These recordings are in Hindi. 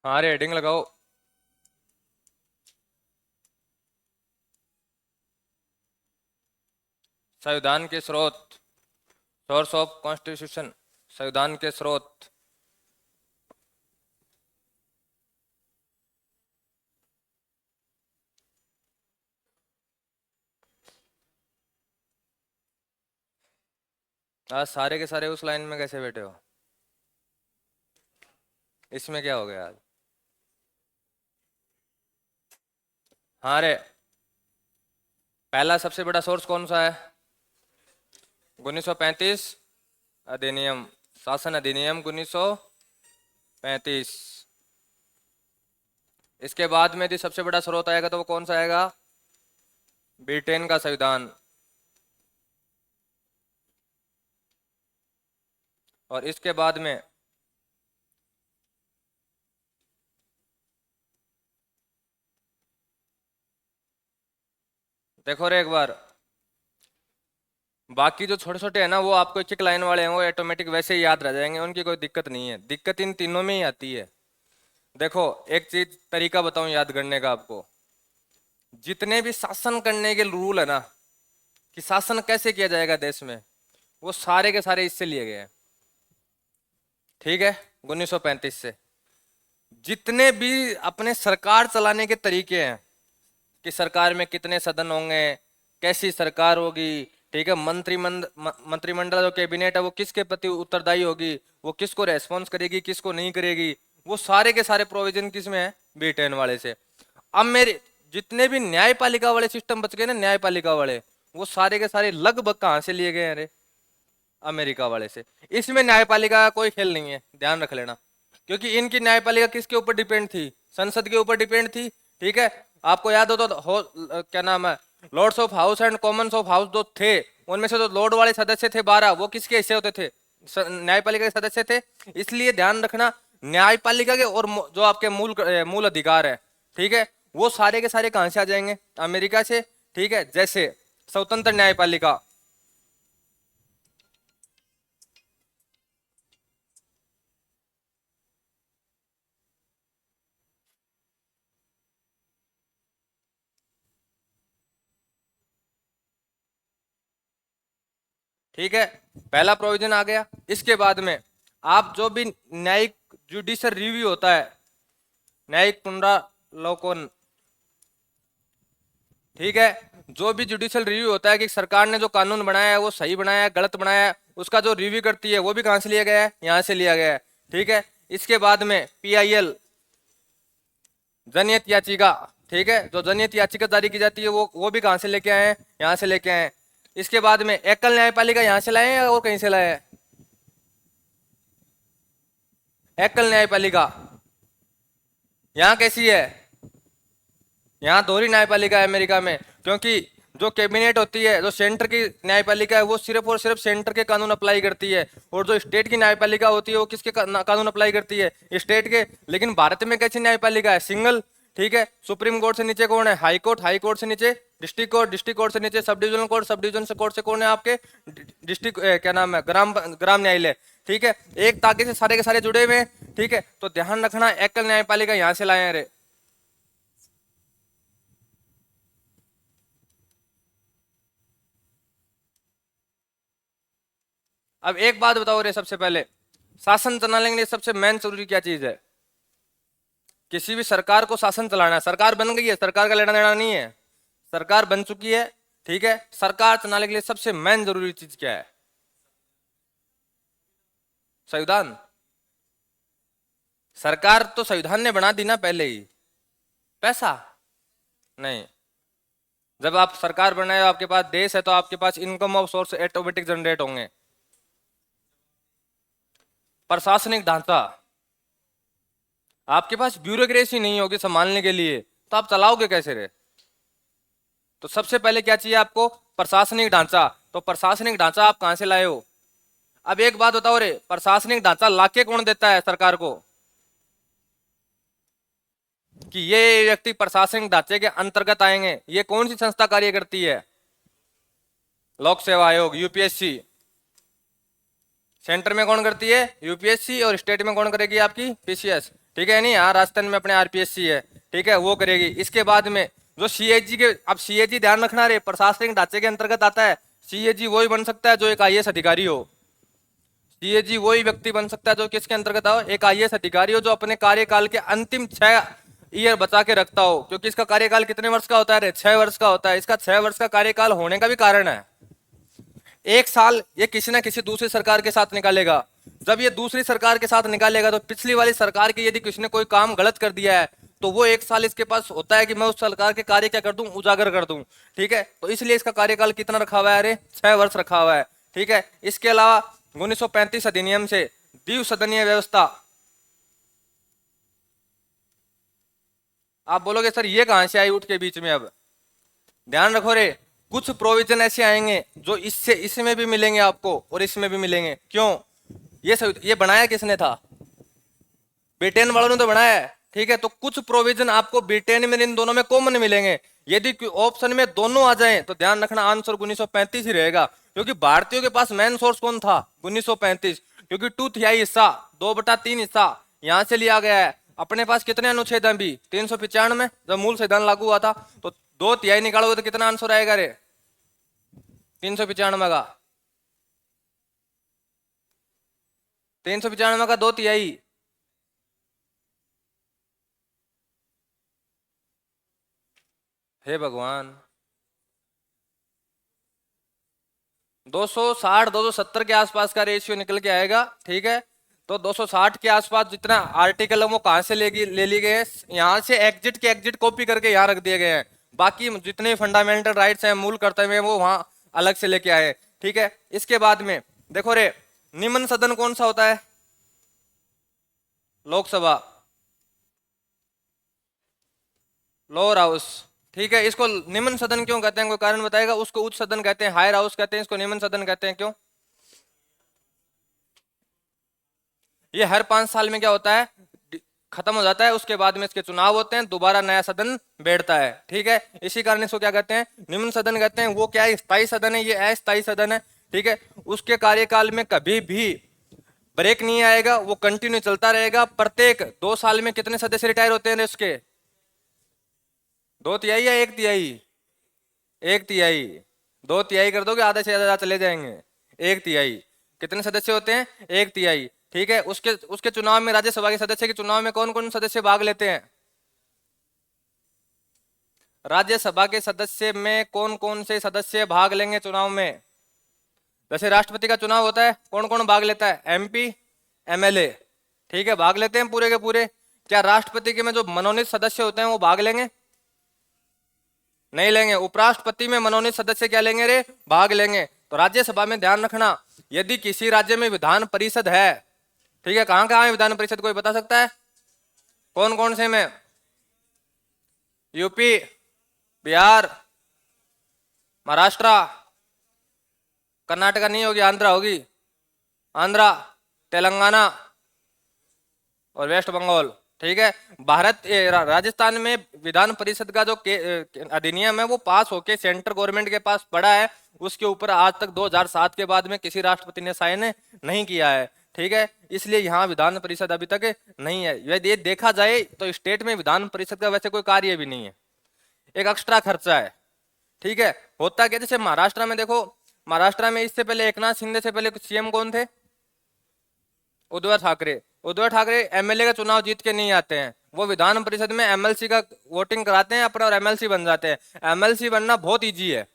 हाँ रे हेडिंग लगाओ। संविधान के स्रोत। Source of constitution. संविधान के स्रोत। आज सारे के सारे उस लाइन में कैसे बैठे हो? इसमें क्या हो गया आज? हाँ रे, पहला सबसे बड़ा सोर्स कौन सा है? 1935 अधिनियम। शासन अधिनियम 1935। इसके बाद में यदि सबसे बड़ा स्रोत आएगा तो वो कौन सा आएगा? ब्रिटेन का संविधान। और इसके बाद में देखो रे एक बार, बाकी जो छोटे छोटे हैं ना वो आपको एक एक लाइन वाले हैं, वो ऑटोमेटिक वैसे ही याद रह जाएंगे, उनकी कोई दिक्कत नहीं है। दिक्कत इन तीनों में ही आती है। देखो, एक चीज तरीका बताऊं याद करने का आपको। जितने भी शासन करने के रूल है ना, कि शासन कैसे किया जाएगा देश में, वो सारे के सारे इससे लिए गए हैं। ठीक है, 1935 से। जितने भी अपने सरकार चलाने के तरीके हैं, कि सरकार में कितने सदन होंगे, कैसी सरकार होगी, ठीक है, मंत्रिमंडल जो कैबिनेट है वो किसके प्रति उत्तरदायी होगी, वो किसको रेस्पॉन्स करेगी, किसको नहीं करेगी, वो सारे के सारे प्रोविजन किसमें है? B10 वाले से। अब मेरे जितने भी न्यायपालिका वाले सिस्टम बच गए ना, न्यायपालिका वाले, वो सारे के सारे लगभग कहाँ से लिए गए हैं रे? अमेरिका वाले से। इसमें न्यायपालिका का कोई खेल नहीं है, ध्यान रख लेना। क्योंकि इनकी न्यायपालिका किसके ऊपर डिपेंड थी? संसद के ऊपर डिपेंड थी। ठीक है, आपको याद हो तो क्या नाम है, lords of house and commons of house जो थे, उनमें से जो लॉर्ड वाले सदस्य थे 12, वो किसके हिस्से होते थे? न्यायपालिका के सदस्य थे। इसलिए ध्यान रखना, न्यायपालिका के और जो आपके मूल अधिकार है, ठीक है, वो सारे के सारे कहां से आ जाएंगे? अमेरिका से। ठीक है, जैसे स्वतंत्र न्यायपालिका। ठीक है, पहला प्रोविजन आ गया। इसके बाद में आप जो भी न्यायिक जुडिशियल रिव्यू होता है, न्यायिक पुनरावलोकन, ठीक है, जो भी जुडिशियल रिव्यू होता है कि सरकार ने जो कानून बनाया है वो सही बनाया है गलत बनाया है, उसका जो रिव्यू करती है वो भी कहां से लिया गया है? यहां से लिया गया है। ठीक है, इसके बाद में PIL, जनहित याचिका। ठीक है, जो जनहित याचिका जारी की जाती है वो भी कहां से लेके आए हैं? यहां से लेके आए हैं। इसके बाद में एकल न्यायपालिका यहां से लाए हैं और कहीं से लाए हैं? एकल न्यायपालिका यहाँ कैसी है? यहाँ दोहरी न्यायपालिका है अमेरिका में। क्योंकि जो कैबिनेट होती है, जो सेंटर की न्यायपालिका है, वो सिर्फ और सिर्फ सेंटर के कानून अप्लाई करती है, और जो स्टेट की न्यायपालिका होती है वो किसके कानून अप्लाई करती है? स्टेट के। लेकिन भारत में कैसी न्यायपालिका है? सिंगल। ठीक है, सुप्रीम कोर्ट से नीचे कौन है? High court. हाई कोर्ट से नीचे डिस्ट्रिक्ट कोर्ट। डिस्ट्रिक्ट कोर्ट से नीचे sub divisional court. Sub division से कोर्ट से कौन है आपके? डिस्ट्रिक्ट क्या नाम है, ग्राम ग्राम न्यायालय। ठीक है, एक ताकि से सारे के सारे जुड़े हुए हैं। ठीक है, तो ध्यान रखना, एकल न्यायपालिका यहाँ से लाए हैं रे। अब एक बात बताओ रे, सबसे पहले शासन चलाने के लिए सबसे मेन जरूरी क्या चीज है? किसी भी सरकार को शासन चलाना है। सरकार बन गई है, सरकार का लेना देना नहीं है, सरकार बन चुकी है। ठीक है, सरकार चलाने के लिए सबसे मेन जरूरी चीज क्या है? संविधान। सरकार तो संविधान ने बना दी ना पहले ही। पैसा नहीं। जब आप सरकार बनाए, आपके पास देश है, तो आपके पास income of source automatic generate होंगे। प्रशासनिक ढांचा। आपके पास ब्यूरोक्रेसी नहीं होगी संभालने के लिए, तो आप चलाओगे कैसे रे? तो सबसे पहले क्या चाहिए आपको? प्रशासनिक ढांचा। तो प्रशासनिक ढांचा आप कहां से लाए हो? अब एक बात बताओ रे, प्रशासनिक ढांचा लाके कौन देता है सरकार को? कि ये व्यक्ति प्रशासनिक ढांचे के अंतर्गत आएंगे। ये कौन सी संस्था कार्य करती है? लोक सेवा आयोग, UPSC। सेंटर में कौन करती है? UPSC। और स्टेट में कौन करेगी? आपकी PCS। ठीक है नहीं, यहाँ राजस्थान में अपने आरपीएससी है, ठीक है, वो करेगी। इसके बाद में जो सीएजी के, अब सीएजी ध्यान रखना रे, प्रशासनिक ढांचे के अंतर्गत आता है। सीएजी वही बन सकता है जो एक आईएएस अधिकारी हो। सीएजी वही व्यक्ति बन सकता है जो किसके अंतर्गत हो, एक आईएएस अधिकारी हो, जो अपने कार्यकाल के अंतिम 6 ईयर बचा के रखता हो। क्योंकि इसका कार्यकाल कितने वर्ष का होता है रे, 6 वर्ष का होता है। इसका 6 वर्ष का कार्यकाल होने का भी कारण है, 1 साल ये किसी ना किसी दूसरी सरकार के साथ निकालेगा। जब ये दूसरी सरकार के साथ निकालेगा तो पिछली वाली सरकार के यदि किसी ने कोई काम गलत कर दिया है तो वो 1 साल इसके पास होता है कि मैं उस सरकार के कार्य क्या कर दूं, उजागर कर दूं। ठीक है, तो इसलिए इसका कार्यकाल कितना रखा हुआ है, अरे 6 वर्ष रखा हुआ है। ठीक है, इसके अलावा 1935 अधिनियम से द्विसदनीय व्यवस्था। आप बोलोगे सर ये कहां से आई उठ के बीच में, अब ध्यान रखो रे, कुछ प्रोविजन ऐसे आएंगे जो इससे इसमें भी मिलेंगे आपको और इसमें भी मिलेंगे। क्यों, ये बनाया किसने था, ब्रिटेन वालों ने तो बनाया है। ठीक है, तो कुछ प्रोविजन आपको ब्रिटेन में इन दोनों में कॉमन मिलेंगे। यदि ऑप्शन में दोनों आ जाएं तो ध्यान रखना आंसर 1935 ही रहेगा। क्योंकि भारतीयों के पास मेन सोर्स कौन था, 1935, क्योंकि 2/3 हिस्सा, 2/3 हिस्सा यहां से लिया गया है। अपने पास कितने अनुच्छेद हैं अभी, 395 जब मूल संविधान लागू हुआ था, तो 2/3 निकालोगे तो कितना आंसर आएगा रे, 395 का, 395 का 2/3। हे भगवान, 260 270 के आसपास का रेशियो निकल के आएगा। ठीक है, तो 260 के आसपास जितना आर्टिकल है वो कहां से ले ली गए, यहां से एग्जिट के एग्जिट कॉपी करके यहाँ रख दिए गए हैं। बाकी जितने फंडामेंटल राइट्स हैं, मूल कर्तव्य वो वहां अलग से लेके आए। ठीक है, इसके बाद में देखो रे, निम्न सदन कौन सा होता है, लोकसभा, लोअर हाउस। ठीक है, इसको निम्न सदन क्यों कहते हैं, कोई कारण बताएगा, उसको उच्च सदन कहते हैं, हायर हाउस कहते हैं, इसको निम्न सदन कहते हैं, क्यों। ये हर 5 साल में क्या होता है, खत्म हो जाता है, उसके बाद में इसके चुनाव होते हैं, दोबारा नया सदन बैठता है। ठीक है, इसी कारण इसको क्या कहते हैं, निम्न सदन कहते हैं। वो क्या है, स्थायी सदन है, ये अस्थायी सदन है। ठीक है, उसके कार्यकाल में कभी भी ब्रेक नहीं आएगा, वो कंटिन्यू चलता रहेगा। प्रत्येक 2 साल में कितने सदस्य रिटायर होते हैं उसके, 2/3 या 1/3, 1/3, 2/3 कर दोगे आधे से ज्यादा चले जाएंगे, 1/3। कितने सदस्य होते हैं, 1/3। ठीक है, उसके चुनाव में, राज्यसभा के सदस्य के चुनाव में कौन कौन सदस्य भाग लेते हैं, राज्यसभा के सदस्य में कौन कौन से सदस्य भाग लेंगे चुनाव में। जैसे राष्ट्रपति का चुनाव होता है, कौन कौन भाग लेता है, एमपी एमएलए। ठीक है, भाग लेते हैं पूरे के पूरे। क्या राष्ट्रपति के में जो मनोनीत सदस्य होते हैं वो भाग लेंगे, नहीं लेंगे। उपराष्ट्रपति में मनोनीत सदस्य क्या लेंगे रे, भाग लेंगे। तो राज्यसभा में ध्यान रखना, यदि किसी राज्य में विधान परिषद है, ठीक है, कहां कहां है विधान परिषद, कोई बता सकता है, कौन कौन से में, यूपी, बिहार, महाराष्ट्र, कर्नाटका नहीं होगी, आंध्रा होगी, आंध्रा, तेलंगाना और वेस्ट बंगाल। ठीक है, राजस्थान में विधान परिषद का जो अधिनियम है वो पास होके सेंट्रल गवर्नमेंट के पास पड़ा है, उसके ऊपर आज तक 2007 के बाद में किसी राष्ट्रपति ने साइन नहीं किया है। ठीक है, इसलिए यहाँ विधान परिषद अभी तक नहीं है। यदि देखा जाए तो स्टेट में विधान परिषद का वैसे कोई कार्य भी नहीं है, एक एक्स्ट्रा खर्चा है। ठीक है, होता क्या, जैसे महाराष्ट्र में देखो, महाराष्ट्र में इससे पहले एकनाथ शिंदे से पहले सीएम कौन थे, उद्धव ठाकरे। उद्धव ठाकरे एमएलए का चुनाव जीत के नहीं आते हैं, वो विधान परिषद में एमएलसी का वोटिंग कराते हैं अपना और एमएलसी बन जाते हैं। एमएलसी बनना बहुत इजी है,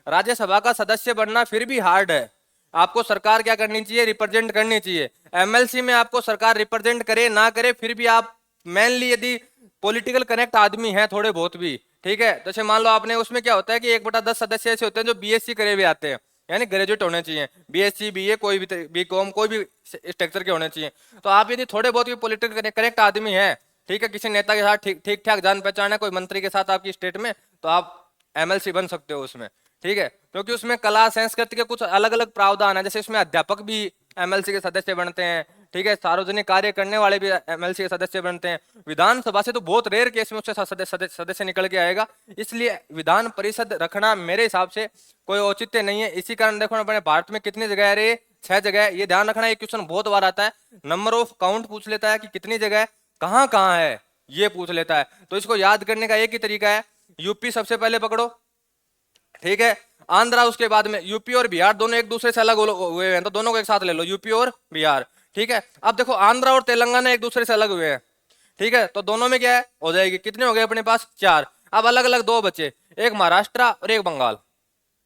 राज्यसभा का सदस्य बनना फिर भी हार्ड है। आपको सरकार क्या करनी चाहिए, रिप्रेजेंट करनी चाहिए। एमएलसी में आपको सरकार रिप्रेजेंट करे ना करे, फिर भी आप मेनली यदि पॉलिटिकल कनेक्ट आदमी है थोड़े बहुत भी, ठीक है, जैसे मान लो आपने, उसमें क्या होता है कि 1/10 सदस्य ऐसे होते हैं जो बीएससी करे हुए आते हैं, यानी ग्रेजुएट होने चाहिए, बीएससी बीए कोई भी, बीकॉम कोई भी स्ट्रक्चर के होने चाहिए। तो आप यदि थोड़े बहुत भी पॉलिटिकल करेक्ट आदमी है, ठीक है, किसी नेता के साथ ठीक ठाक जान पहचान है, कोई मंत्री के साथ आपकी स्टेट में, तो आप एमएलसी बन सकते हो उसमें। ठीक है, क्योंकि उसमें कला संस्कृति के कुछ अलग अलग प्रावधान है, जैसे इसमें अध्यापक भी एमएलसी के सदस्य बनते हैं। ठीक है, सार्वजनिक कार्य करने वाले भी एमएलसी के सदस्य बनते हैं। विधानसभा से तो बहुत रेयर केस में उससे सदस्य निकल के आएगा, इसलिए विधान परिषद रखना मेरे हिसाब से कोई औचित्य नहीं है। इसी कारण देखो अपने भारत में कितनी जगह है, 6 जगह। ये ध्यान रखना, ये क्वेश्चन बहुत बार आता है, नंबर ऑफ काउंट पूछ लेता है कि कितनी जगह। कहाँ कहाँ है ये पूछ लेता है। तो इसको याद करने का एक ही तरीका है, यूपी सबसे पहले पकड़ो, ठीक है, आंध्रा उसके बाद में, यूपी और बिहार दोनों एक दूसरे से अलग हुए हैं तो दोनों को एक साथ ले लो, यूपी और बिहार, ठीक है। अब देखो आंध्रा और तेलंगाना एक दूसरे से अलग हुए हैं, ठीक है, तो दोनों में क्या है, हो जाएगी, कितने हो गए अपने पास, चार। अब अलग अलग दो बचे, एक महाराष्ट्र और एक बंगाल,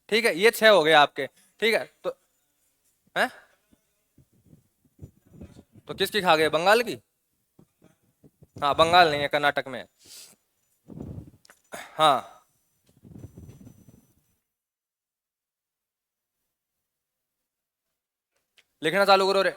ठीक है, ये छह हो गए आपके, ठीक है। तो है, तो किसकी खा गए, बंगाल की। हाँ बंगाल नहीं है, कर्नाटक में है। हाँ लिखना चालू करो रे।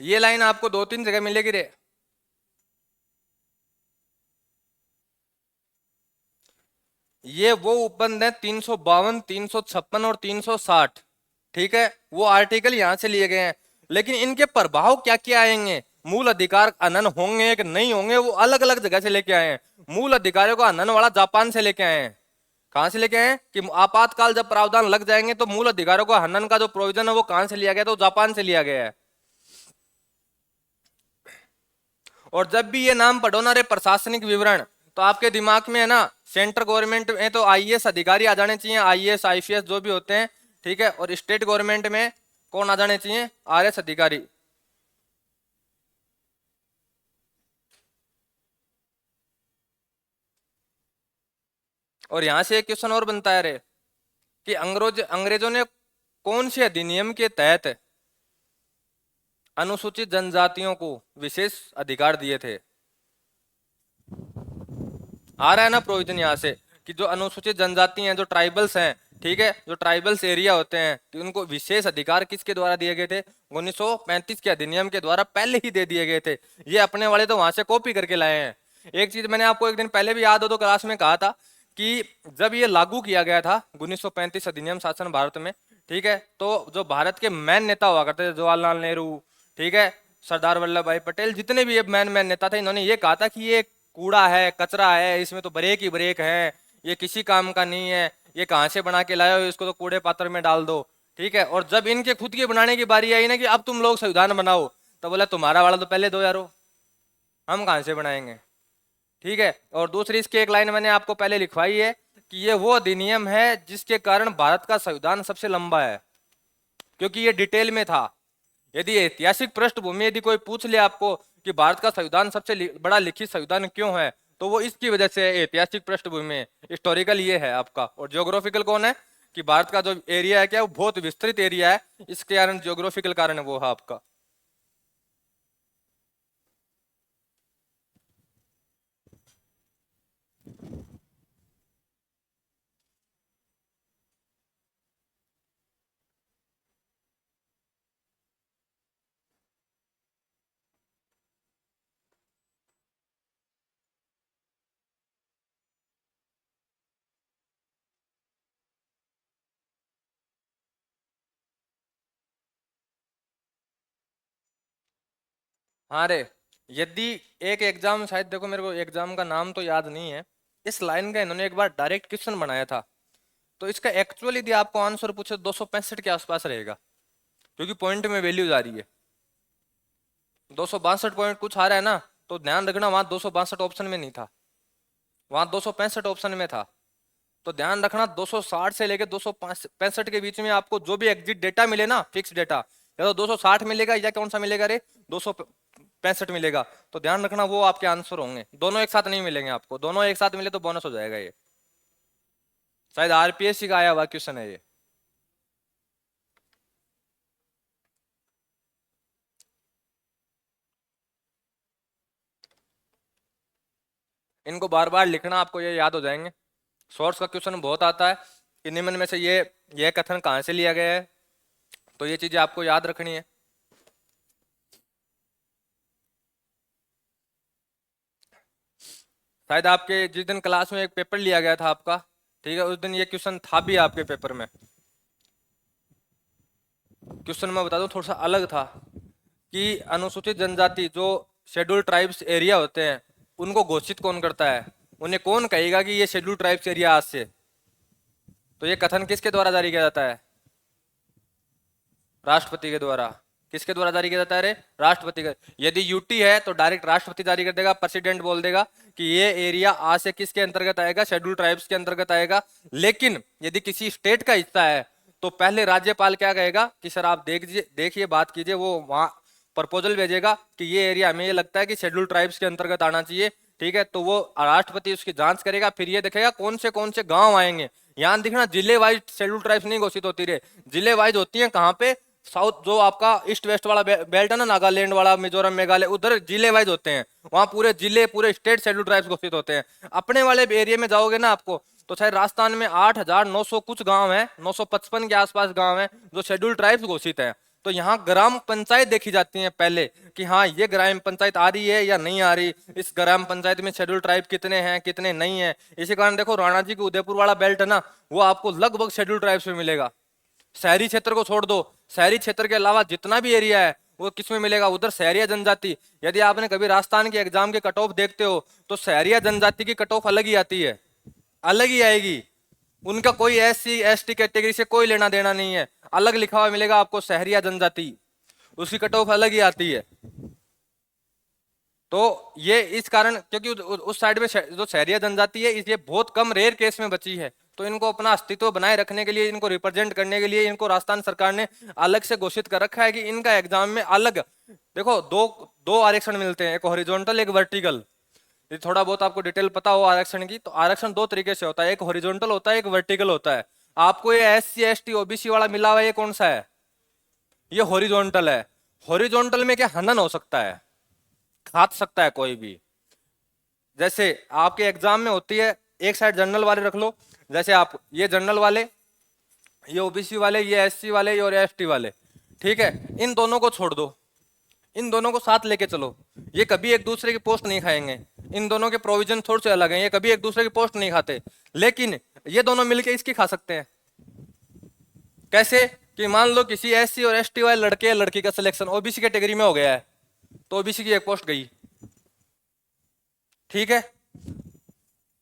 ये लाइन आपको दो तीन जगह मिलेगी रे। ये वो उपबंध है 352, 356 और 360, ठीक है, वो आर्टिकल यहां से लिए गए हैं। लेकिन इनके प्रभाव क्या क्या आएंगे, मूल अधिकार हनन होंगे कि नहीं होंगे, वो अलग अलग जगह से लेके आए हैं। मूल अधिकारों का हनन वाला जापान से लेके आए हैं। कहां से लेके आए हैं कि आपातकाल जब प्रावधान लग जाएंगे तो मूल अधिकारों का हनन का जो प्रोविजन है वो कहां से लिया गया, तो जापान से लिया गया है। और जब भी ये नाम पढ़ो ना रे, प्रशासनिक विवरण, तो आपके दिमाग में है ना, सेंट्रल गवर्नमेंट में तो आईएएस अधिकारी आ जाने चाहिए, आईएएस आईपीएस जो भी होते हैं, ठीक है, और स्टेट गवर्नमेंट में कौन आ जाने चाहिए, आरएस अधिकारी। और यहां से एक क्वेश्चन और बनता है रे, कि अंग्रेजों ने कौन से अधिनियम के तहत अनुसूचित जनजातियों को विशेष अधिकार दिए थे। आ रहा है ना प्रोविजन यहाँ से, कि जो अनुसूचित जनजाति हैं, जो ट्राइबल्स हैं, ठीक है, जो ट्राइबल्स एरिया होते हैं, कि उनको विशेष अधिकार किसके द्वारा दिए गए थे, 1935 के अधिनियम के द्वारा पहले ही दे दिए गए थे। ये अपने वाले तो वहां से कॉपी करके लाए हैं। एक चीज मैंने आपको एक दिन पहले भी याद हो तो क्लास में कहा था, कि जब ये लागू किया गया था 1935 अधिनियम शासन भारत में, ठीक है, तो जो भारत के मैन नेता हुआ करते थे, जवाहरलाल नेहरू, ठीक है, सरदार वल्लभ भाई पटेल, जितने भी ये मैन मैन नेता थे, इन्होंने ये कहा था कि ये कूड़ा है, कचरा है, इसमें तो ब्रेक ही ब्रेक है, ये किसी काम का नहीं है, ये कहाँ से बना के लाए हो, इसको तो कूड़े पात्र में डाल दो, ठीक है। और जब इनके खुद के बनाने की बारी आई ना, कि अब तुम लोग संविधान बनाओ, तो बोला तुम्हारा वाला तो पहले दो यारो, हम कहाँ से बनाएंगे, ठीक है। और दूसरी इसकी एक लाइन मैंने आपको पहले लिखवाई है, कि ये वो अधिनियम है जिसके कारण भारत का संविधान सबसे लंबा है, क्योंकि ये डिटेल में था। यदि ऐतिहासिक पृष्ठभूमि यदि कोई पूछ ले आपको कि भारत का संविधान सबसे बड़ा लिखित संविधान क्यों है, तो वो इसकी वजह से ऐतिहासिक पृष्ठभूमि में, हिस्टोरिकल ये है आपका, और जियोग्राफिकल कौन है, कि भारत का जो एरिया है क्या, वो बहुत विस्तृत एरिया है, इसके कारण जियोग्राफिकल कारण वो है आपका। हाँ रे, यदि एक एग्जाम, शायद देखो मेरे को एग्जाम का नाम तो याद नहीं है, इस लाइन का इन्होंने एक बार डायरेक्ट क्वेश्चन बनाया था, तो इसका एक्चुअली यदि आपको आंसर पूछे 265 के आसपास रहेगा, क्योंकि पॉइंट में वैल्यू आ रही है। 262 पॉइंट कुछ आ रहा है ना, तो ध्यान रखना वहां 262 ऑप्शन में नहीं था, वहां 265 ऑप्शन में था। तो ध्यान रखना 260 से लेकर 265 के बीच में आपको जो भी एग्जिट डेटा मिले ना, फिक्स डेटा, या तो 260 मिलेगा या कौन सा मिलेगा रे, 265 मिलेगा, तो ध्यान रखना वो आपके आंसर होंगे। दोनों एक साथ नहीं मिलेंगे आपको, दोनों एक साथ मिले तो बोनस हो जाएगा ये, शायद आरपीएससी का आया हुआ क्वेश्चन है ये। इनको बार बार लिखना, आपको ये याद हो जाएंगे। सोर्स का क्वेश्चन बहुत आता है कि निम्न में से ये कथन कहाँ से लिया गया है, तो ये चीजें आपको याद रखनी है। शायद आपके जिस दिन क्लास में एक पेपर लिया गया था आपका, ठीक है, उस दिन ये क्वेश्चन था भी आपके पेपर में। क्वेश्चन मैं बता दूं थोड़ा सा अलग था, कि अनुसूचित जनजाति जो शेड्यूल ट्राइब्स एरिया होते हैं उनको घोषित कौन करता है? उन्हें कौन कहेगा कि ये शेड्यूल ट्राइब्स एरिया आज से? तो ये कथन किसके द्वारा जारी किया जाता है? राष्ट्रपति के द्वारा। किसके द्वारा जारी किया जाता है रे? राष्ट्रपति का। यदि यूटी है तो डायरेक्ट राष्ट्रपति जारी कर देगा, प्रेसिडेंट बोल देगा कि ये एरिया आज से किसके अंतर्गत आएगा? शेड्यूल ट्राइब्स के अंतर्गत आएगा। लेकिन यदि किसी स्टेट का हिस्सा है तो पहले राज्यपाल क्या कहेगा कि सर आप देखिए बात कीजिए, वो वहां प्रपोजल भेजेगा कि ये एरिया हमें ये लगता है कि शेड्यूल ट्राइब्स के अंतर्गत आना चाहिए। ठीक है, तो वो राष्ट्रपति उसकी जांच करेगा, फिर ये देखेगा कौन से गांव आएंगे। यहाँ दिखना जिले वाइज शेड्यूल ट्राइब्स नहीं घोषित होती रे, जिले वाइज होती है। कहाँ पे? साउथ जो आपका ईस्ट वेस्ट वाला बेल्ट है ना, नागालैंड वाला, मिजोरम, मेघालय, उधर जिले वाइज होते हैं। वहां पूरे जिले पूरे स्टेट शेड्यूल ट्राइब्स घोषित होते हैं। अपने वाले एरिया में जाओगे ना आपको तो शायद राजस्थान में 8,900 कुछ गांव है, 955 के आसपास गांव है जो शेड्यूल ट्राइब्स घोषित है। तो यहाँ ग्राम पंचायत देखी जाती है पहले कि हाँ ये ग्राम पंचायत आ रही है या नहीं आ रही, इस ग्राम पंचायत में शेड्यूल ट्राइब कितने हैं कितने नहीं है। इसी कारण देखो राणा जी के उदयपुर वाला बेल्ट है ना, वो आपको लगभग शेड्यूल ट्राइब्स में मिलेगा। शहरी क्षेत्र को छोड़ दो, शहरी क्षेत्र के अलावा जितना भी एरिया है वो किसमें मिलेगा? उधर शहरिया जनजाति। यदि आपने कभी राजस्थान के एग्जाम के कट ऑफ देखते हो तो शहरिया जनजाति की कट ऑफ अलग ही आती है, अलग ही आएगी। उनका कोई SC ST कैटेगरी से कोई लेना देना नहीं है, अलग लिखा हुआ मिलेगा आपको शहरिया जनजाति, उसकी कट ऑफ अलग ही आती है। तो ये इस कारण क्योंकि उस साइड में जो शहरिया जनजाति है ये बहुत कम रेयर केस में बची है, तो इनको अपना अस्तित्व बनाए रखने के लिए, इनको रिप्रेजेंट करने के लिए इनको राजस्थान सरकार ने अलग से घोषित कर रखा है कि इनका एग्जाम में अलग। देखो दो आरक्षण मिलते हैं, एक हॉरिजॉन्टल एक वर्टिकल। ये थोड़ा बहुत आपको डिटेल पता हो आरक्षण की, तो आरक्षण दो तरीके से होता है, एक हॉरिजॉन्टल होता है एक वर्टिकल होता है। आपको ये SC ST OBC वाला मिला हुआ है, ये कौन सा है? ये हॉरिजॉन्टल है। हॉरिजॉन्टल में क्या हनन हो सकता है? खा सकता है कोई भी। जैसे आपके एग्जाम में होती है, एक साइड जनरल वाले रख लो, जैसे आप ये जनरल वाले, ये OBC वाले, ये SC वाले, ये और ST वाले। ठीक है, इन दोनों को छोड़ दो, इन दोनों को साथ लेके चलो, ये कभी एक दूसरे की पोस्ट नहीं खाएंगे। इन दोनों के प्रोविजन थोड़े से अलग हैं, ये कभी एक दूसरे की पोस्ट नहीं खाते, लेकिन ये दोनों मिलके इसकी खा सकते हैं। कैसे? कि मान लो किसी SC और ST वाले लड़के या लड़की का सिलेक्शन OBC कैटेगरी में हो गया है, तो OBC की एक पोस्ट गई। ठीक है,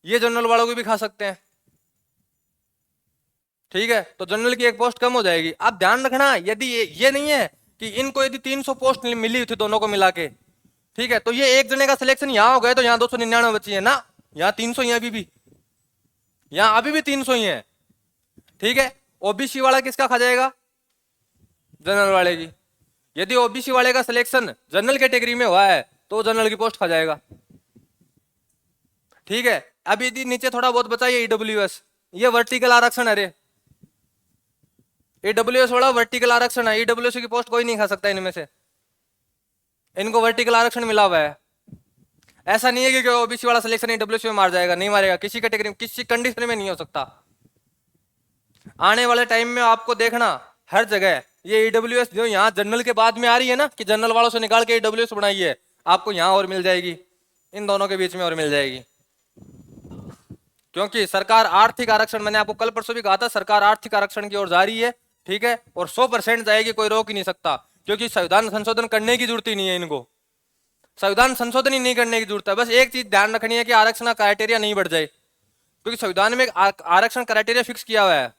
ये जनरल वालों को भी खा सकते हैं। ठीक है, तो जनरल की एक पोस्ट कम हो जाएगी। आप ध्यान रखना, यदि ये नहीं है कि इनको यदि 300 पोस्ट मिली हुई थी दोनों को मिला के, ठीक है, तो ये एक जने का सिलेक्शन यहाँ हो गया तो यहाँ 299 बची है ना, यहाँ 300 ही है अभी भी, यहाँ अभी भी 300 ही है। ठीक है, OBC वाला किसका खा जाएगा? जनरल वाले की। यदि OBC वाले का सिलेक्शन जनरल कैटेगरी में हुआ है तो जनरल की पोस्ट खा जाएगा। ठीक है, अब यदि नीचे थोड़ा बहुत बचा ये EWS, ये वर्टिकल आरक्षण है रे, EWS वाला वर्टिकल आरक्षण है, EWS की पोस्ट कोई नहीं खा सकता इनमें से, इनको वर्टिकल आरक्षण मिला हुआ है। ऐसा नहीं है कि OBC वाला सिलेक्शन EWS में मार जाएगा, नहीं मारेगा, किसी कैटेगरी में किसी कंडीशन में नहीं हो सकता। आने वाले टाइम में आपको देखना हर जगह ये EWS जो यहाँ जनरल के बाद में आ रही है ना, कि जनरल वालों से निकाल के EWS बनाई है, आपको यहाँ और मिल जाएगी, इन दोनों के बीच में और मिल जाएगी। क्योंकि सरकार आर्थिक आरक्षण, मैंने आपको कल परसों भी कहा था, सरकार आर्थिक आरक्षण की ओर जा रही है। ठीक है, और 100% जाएगी, कोई रोक ही नहीं सकता, क्योंकि संविधान संशोधन करने की जरूरत ही नहीं है इनको, संविधान संशोधन ही नहीं करने की जरूरत है। बस एक चीज ध्यान रखनी है कि आरक्षण क्राइटेरिया नहीं बढ़ जाए, क्योंकि संविधान में आरक्षण क्राइटेरिया फिक्स किया हुआ है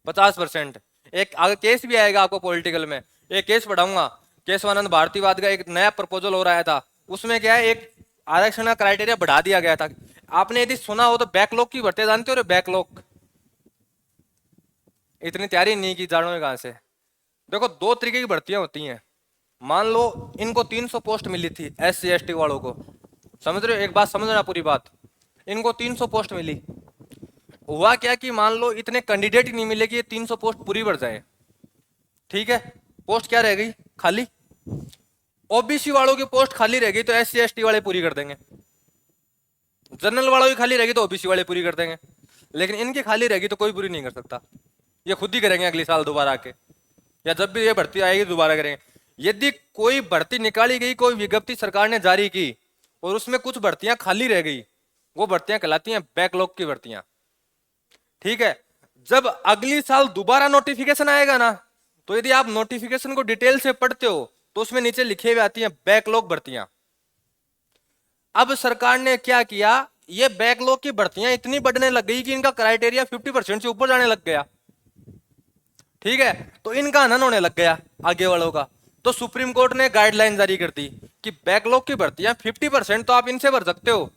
50%। एक आगे केस भी आएगा आपको पॉलिटिकल में, एक केस पढ़ाऊंगा, केशवानंद भारतीवाद का एक नया प्रपोजल हो रहा था, उसमें क्या है, एक आरक्षण का क्राइटेरिया बढ़ा दिया गया था। आपने यदि सुना हो तो बैकलॉग की भर्ती जानते हो? बैकलॉग इतनी तैयारी नहीं की, जानो कहां से। देखो दो तरीके की भर्तियां होती हैं। मान लो इनको 300 पोस्ट मिली थी SC ST वालों को, समझ रहे हो? एक बात समझना पूरी बात, इनको 300 पोस्ट मिली, हुआ क्या कि मान लो इतने कैंडिडेट ही नहीं मिले कि ये 300 पोस्ट पूरी भर जाए। ठीक है, पोस्ट क्या रह गई? खाली। OBC वालों की पोस्ट खाली रह गई तो SC ST वाले पूरी कर देंगे, जनरल वालों की खाली रहेगी तो OBC वाले पूरी कर देंगे, लेकिन इनकी खाली रहेगी तो कोई पूरी नहीं कर सकता, ये खुद ही करेंगे अगले साल दोबारा आके, या जब भी ये भर्ती आएगी दोबारा करेंगे। यदि कोई भर्ती निकाली गई, कोई विज्ञप्ति सरकार ने जारी की और उसमें कुछ भर्तियां खाली रह गई, वो भर्तियां कहलाती हैं बैकलॉग की भर्तियां। ठीक है, जब अगली साल दोबारा नोटिफिकेशन आएगा ना, तो यदि आप नोटिफिकेशन को डिटेल से पढ़ते हो तो तो उसमें नीचे लिखे हुए आती हैं बैकलॉग भर्तियां। अब सरकार ने क्या किया, ये बैकलॉग की भर्तियां इतनी बढ़ने लग गई कि इनका क्राइटेरिया 50% से ऊपर जाने लग गया। ठीक है, तो इनका हनन होने लग गया आगे वालों का। तो सुप्रीम कोर्ट ने गाइडलाइन जारी कर दी कि बैकलॉग की भर्तियां 50% तो आप इनसे भर सकते हो,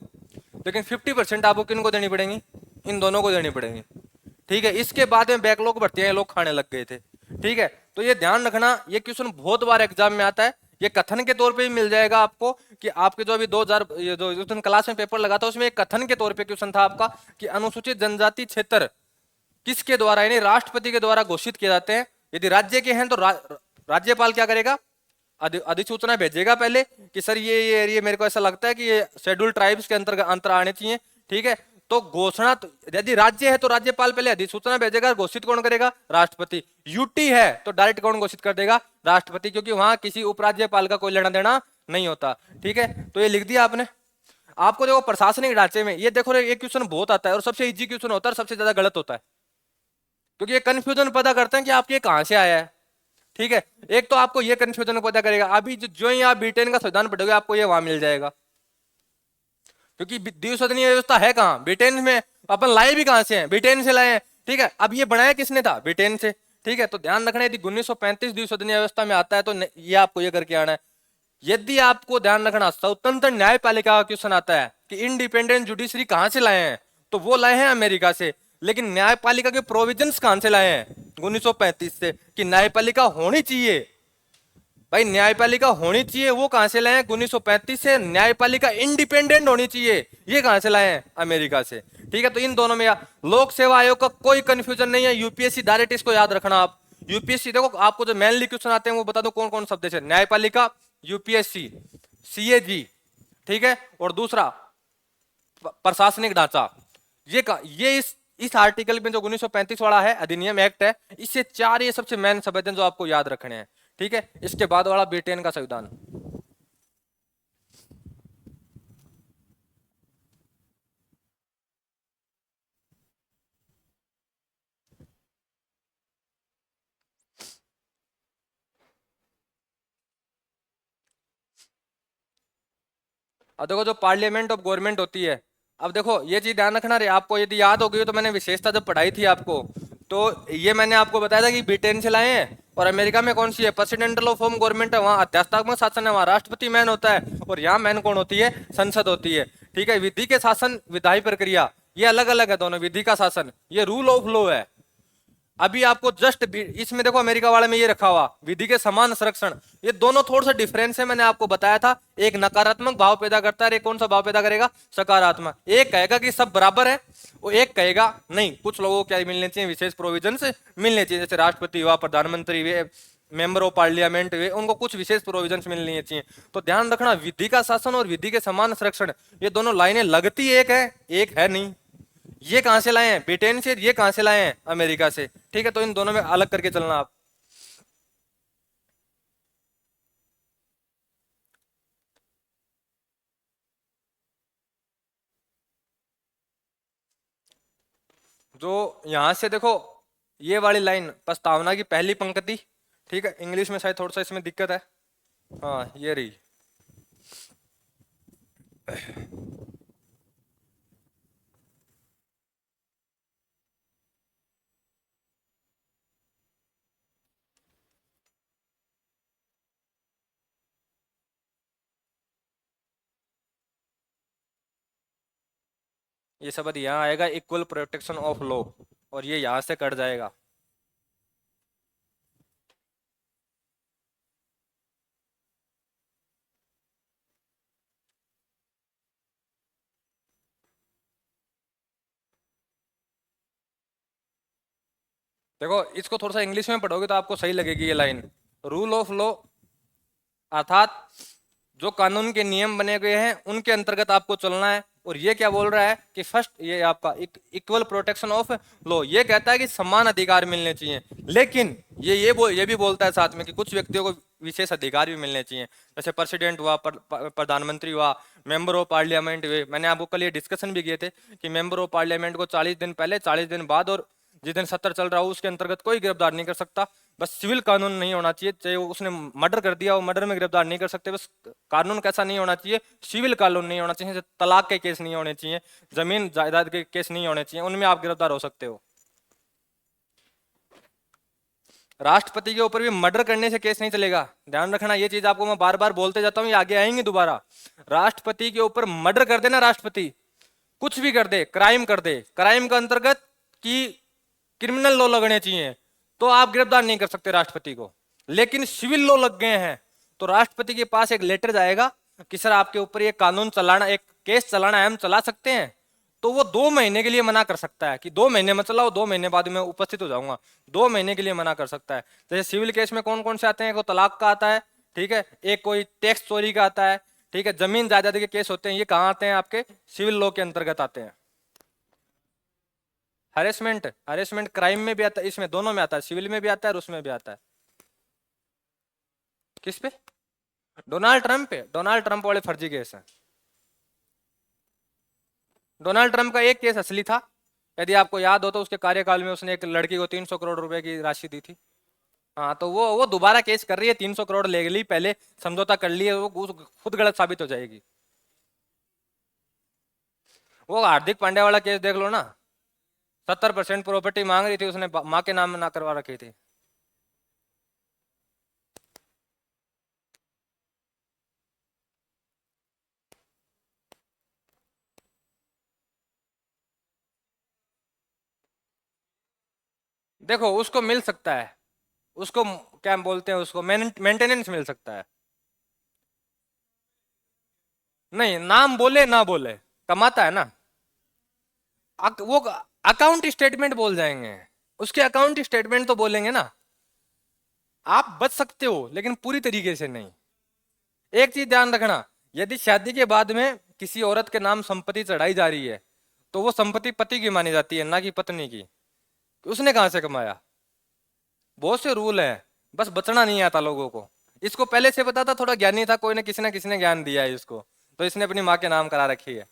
लेकिन 50% आपको किन को देनी पड़ेंगी, इन दोनों को देनी पड़ेंगी। ठीक है, इसके बाद में बैकलॉग भर्तियां ये लोग खाने लग गए थे। ठीक है, तो ये ध्यान रखना, ये क्वेश्चन बहुत बार एग्जाम में आता है। ये कथन के तौर पे भी मिल जाएगा आपको कि आपके जो अभी 2000 ये जो उस दिन क्लास में पेपर लगा था उसमें एक कथन के तौर पे क्वेश्चन था आपका कि अनुसूचित जनजाति क्षेत्र किसके द्वारा, यानी राष्ट्रपति के द्वारा घोषित किए जाते हैं। यदि राज्य के हैं तो राज्यपाल क्या करेगा, अधिसूचना भेजेगा पहले कि सर ये एरिया मेरे को ऐसा लगता है कि ये शेड्यूल ट्राइब्स के अंतर आने चाहिए। ठीक है, तो घोषणा तो यदि राज्य है तो राज्यपाल पहले अधिसूचना भेजेगा, घोषित कौन करेगा, राष्ट्रपति। यूटी है तो डायरेक्ट कौन घोषित कर देगा, राष्ट्रपति, क्योंकि वहां किसी उपराज्यपाल का कोई लेना देना नहीं होता। ठीक है, तो ये लिख दिया आपने। आपको देखो प्रशासनिक ढांचे में ये देखो ये क्वेश्चन बहुत आता है और सबसे इजी क्वेश्चन होता है, सबसे ज्यादा गलत होता है, क्योंकि ये कंफ्यूजन पैदा करते हैं कि आपके कहां से आया है। ठीक है, एक तो आपको ये कंफ्यूजन पैदा करेगा, अभी जो ही आप ब्रिटेन का संविधान पढ़ोगे आपको ये वहां मिल जाएगा, क्योंकि द्विसदनीय व्यवस्था है कहां, ब्रिटेन में। अपन लाए भी कहां से हैं, ब्रिटेन से लाए हैं। ठीक है, अब ये बनाया किसने था, ब्रिटेन से। ठीक है, तो ध्यान रखना यदि 1935 द्विसदनीय व्यवस्था में आता है तो ये आपको ये करके आना है। यदि आपको ध्यान रखना स्वतंत्र न्यायपालिका का क्वेश्चन आता है कि इंडिपेंडेंट जुडिशरी कहां से लाए हैं, तो वो लाए हैं अमेरिका से, लेकिन न्यायपालिका के प्रोविजंस कहां से लाए हैं, 1935 से, कि न्यायपालिका होनी चाहिए। भाई न्यायपालिका होनी चाहिए वो कहां से लाए हैं, 1935 से। न्यायपालिका इंडिपेंडेंट होनी चाहिए, ये कहां से लाए हैं, अमेरिका से। ठीक है, तो इन दोनों में लोक सेवा आयोग का कोई कंफ्यूजन नहीं है, यूपीएससी डायरेक्ट इसको याद रखना आप। यूपीएससी देखो आपको जो मेनली क्वेश्चन आते हैं वो बता दो कौन कौन शब्द है, न्यायपालिका, यूपीएससी, सीएजी, ठीक है, और दूसरा प्रशासनिक ढांचा। ये इस आर्टिकल में जो 1935 वाला है अधिनियम एक्ट है, इससे चार ये सबसे मेन शब्द हैं जो आपको याद रखने हैं। ठीक है, इसके बाद वाला ब्रिटेन का संविधान। अब देखो जो पार्लियामेंट ऑफ गवर्नमेंट होती है, अब देखो ये चीज ध्यान रखना रे, आपको यदि याद हो गई तो मैंने विशेषता जब पढ़ाई थी आपको, तो ये मैंने आपको बताया था कि ब्रिटेन से लाए हैं, और अमेरिका में कौन सी है, प्रेसिडेंटल ऑफ होम गवर्नमेंट है, वहाँ अध्यात्मक शासन है, वहाँ राष्ट्रपति मैन होता है, और यहाँ मैन कौन होती है, संसद होती है। ठीक है, विधि के शासन विधायी प्रक्रिया ये अलग अलग है दोनों, विधि का शासन ये रूल ऑफ लॉ है। अभी आपको जस्ट इसमें देखो अमेरिका वाले में ये रखा हुआ विधि के समान संरक्षण, ये दोनों थोड़ा सा डिफरेंस है, मैंने आपको बताया था। एक नकारात्मक भाव पैदा करता है, एक कौन सा भाव पैदा करेगा, सकारात्मक। एक कहेगा कि सब बराबर है, वो एक कहेगा नहीं, कुछ लोगों को क्या मिलने चाहिए, विशेष प्रोविजन मिलने चाहिए, जैसे राष्ट्रपति हुआ, प्रधानमंत्री हुए, मेंबर ऑफ पार्लियामेंट हुए, उनको कुछ विशेष प्रोविजन मिलनी चाहिए। तो ध्यान रखना विधि का शासन और विधि के समान संरक्षण ये दोनों लाइनें लगती एक है नहीं। ये कहां से लाए हैं, ब्रिटेन से, ये कहां से लाए हैं, अमेरिका से। ठीक है, तो इन दोनों में अलग करके चलना आप। जो यहां से देखो ये वाली लाइन प्रस्तावना की पहली पंक्ति, ठीक है, इंग्लिश में शायद थोड़ा सा इसमें दिक्कत है, हाँ ये रही। ये शब्द यहाँ आएगा इक्वल प्रोटेक्शन ऑफ लॉ, और ये यहां से कट जाएगा। देखो इसको थोड़ा सा इंग्लिश में पढ़ोगे तो आपको सही लगेगी ये लाइन। रूल ऑफ लॉ अर्थात जो कानून के नियम बने गए हैं उनके अंतर्गत आपको चलना है। और ये क्या बोल रहा है कि फर्स्ट ये आपका इक्वल प्रोटेक्शन ऑफ लॉ, ये कहता है कि समान अधिकार मिलने चाहिए, लेकिन ये भी बोलता है साथ में कि कुछ व्यक्तियों को विशेष अधिकार भी मिलने चाहिए, जैसे प्रेसिडेंट हुआ, प्रधानमंत्री हुआ, मेंबर ऑफ पार्लियामेंट हुए। मैंने आपको कल ये डिस्कशन भी किए थे कि मेंबर ऑफ पार्लियामेंट को 40 दिन पहले, 40 दिन बाद और जिस दिन 70 चल रहा हो उसके अंतर्गत कोई गिरफ्तार नहीं कर सकता। बस सिविल कानून नहीं होना चाहिए, चाहे उसने मर्डर कर दिया वो मर्डर में गिरफ्तार नहीं कर सकते। बस कानून कैसा नहीं होना चाहिए, सिविल कानून नहीं होना चाहिए, तलाक के केस नहीं होने चाहिए, जमीन जायदाद के केस नहीं होने चाहिए, उनमें आप गिरफ्तार हो सकते हो। राष्ट्रपति के ऊपर भी मर्डर करने से केस नहीं चलेगा, ध्यान रखना। ये चीज आपको मैं बार बार बोलते जाता हूँ, ये आगे आएंगे दोबारा। राष्ट्रपति के ऊपर मर्डर कर देना, राष्ट्रपति कुछ भी कर दे, क्राइम कर दे, क्राइम का अंतर्गत की क्रिमिनल लॉ लगने चाहिए, तो आप गिरफ्तार नहीं कर सकते राष्ट्रपति को। लेकिन सिविल लॉ लग गए हैं तो राष्ट्रपति के पास एक लेटर जाएगा कि सर आपके ऊपर ये कानून चलाना, एक केस चलाना है, हम चला सकते हैं। तो वो 2 महीने के लिए मना कर सकता है कि 2 महीने मत चलाओ, 2 महीने बाद में उपस्थित हो जाऊंगा, 2 महीने के लिए मना कर सकता है। जैसे सिविल केस में कौन कौन से आते हैं, कोई तलाक का आता है, ठीक है, एक कोई टैक्स चोरी का आता है, ठीक है, जमीन जायदाद के केस होते हैं, ये कहाँ आते हैं, आपके सिविल लॉ के अंतर्गत आते हैं। हरेसमेंट, हरेसमेंट क्राइम में भी आता है, इसमें दोनों में आता है, सिविल में भी आता है और उसमें भी आता है। किस पे? डोनाल्ड ट्रंप पे। डोनाल्ड ट्रंप वाले फर्जी केस हैं। डोनाल्ड ट्रंप का एक केस असली था, यदि आपको याद हो तो उसके कार्यकाल में उसने एक लड़की को 300 करोड़ रुपए की राशि दी थी। हाँ, तो वो दोबारा केस कर रही है, 300 करोड़ ले ली, पहले समझौता कर लिए, वो खुद गलत साबित हो जाएगी। वो हार्दिक पांड्या वाला केस देख लो ना, 70% प्रॉपर्टी मांग रही थी, उसने माँ के नाम ना करवा रखी थी। देखो उसको मिल सकता है, उसको क्या बोलते हैं, उसको मेंटेनेंस मिल सकता है। नहीं, नाम बोले ना बोले, कमाता है ना। वो अकाउंट स्टेटमेंट बोल जाएंगे, उसके अकाउंट स्टेटमेंट तो बोलेंगे ना। आप बच सकते हो लेकिन पूरी तरीके से नहीं। एक चीज ध्यान रखना, यदि शादी के बाद में किसी औरत के नाम संपत्ति चढ़ाई जा रही है तो वो संपत्ति पति की मानी जाती है, ना कि पत्नी की। उसने कहां से कमाया? बहुत से रूल हैं, बस बचना नहीं आता लोगों को। इसको पहले से पता था, थोड़ा ज्ञानी था, कोई ने किसी ना किसी ने ज्ञान दिया है इसको, तो इसने अपनी माँ के नाम करा रखी है।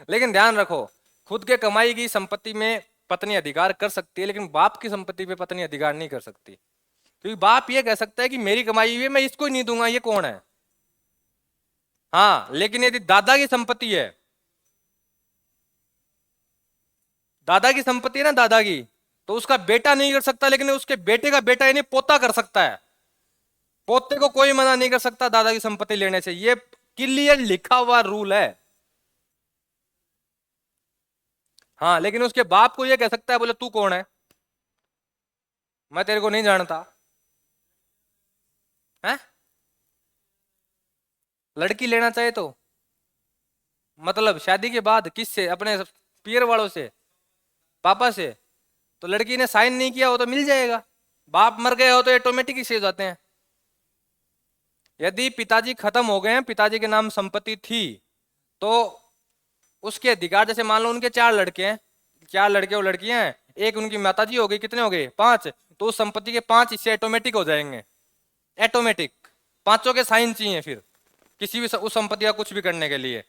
लेकिन ध्यान रखो, खुद के कमाई की संपत्ति में पत्नी अधिकार कर सकती है, लेकिन बाप की संपत्ति पे पत्नी अधिकार नहीं कर सकती। क्योंकि बाप ये कह सकता है कि मेरी कमाई हुई है, मैं इसको ही नहीं दूंगा, ये कौन है। हाँ, लेकिन यदि दादा की संपत्ति है, दादा की संपत्ति है ना, दादा की, तो उसका बेटा नहीं कर सकता, लेकिन उसके बेटे का बेटा यानी पोता कर सकता है। पोते को कोई मना नहीं कर सकता दादा की संपत्ति लेने से, ये क्लियर लिखा हुआ रूल है। हाँ, लेकिन उसके बाप को ये कह सकता है, बोले तू कौन है, मैं तेरे को नहीं जानता है। लड़की लेना चाहे तो मतलब शादी के बाद किससे? अपने पियर वालों से, पापा से। तो लड़की ने साइन नहीं किया हो तो मिल जाएगा, बाप मर गए हो तो ऑटोमेटिक ही हो जाते हैं। यदि पिताजी खत्म हो गए हैं, पिताजी के नाम संपत्ति थी, तो उसके अधिकार, जैसे मान लो उनके 4 लड़के हैं, 4 लड़के और लड़कियां हैं, एक उनकी माताजी हो गई, कितने हो गए? 5। तो उस संपत्ति के 5 हिस्से ऑटोमेटिक हो जाएंगे, ऑटोमेटिक। पांचों के साइन चाहिए फिर किसी भी उस संपत्ति का कुछ भी करने के लिए।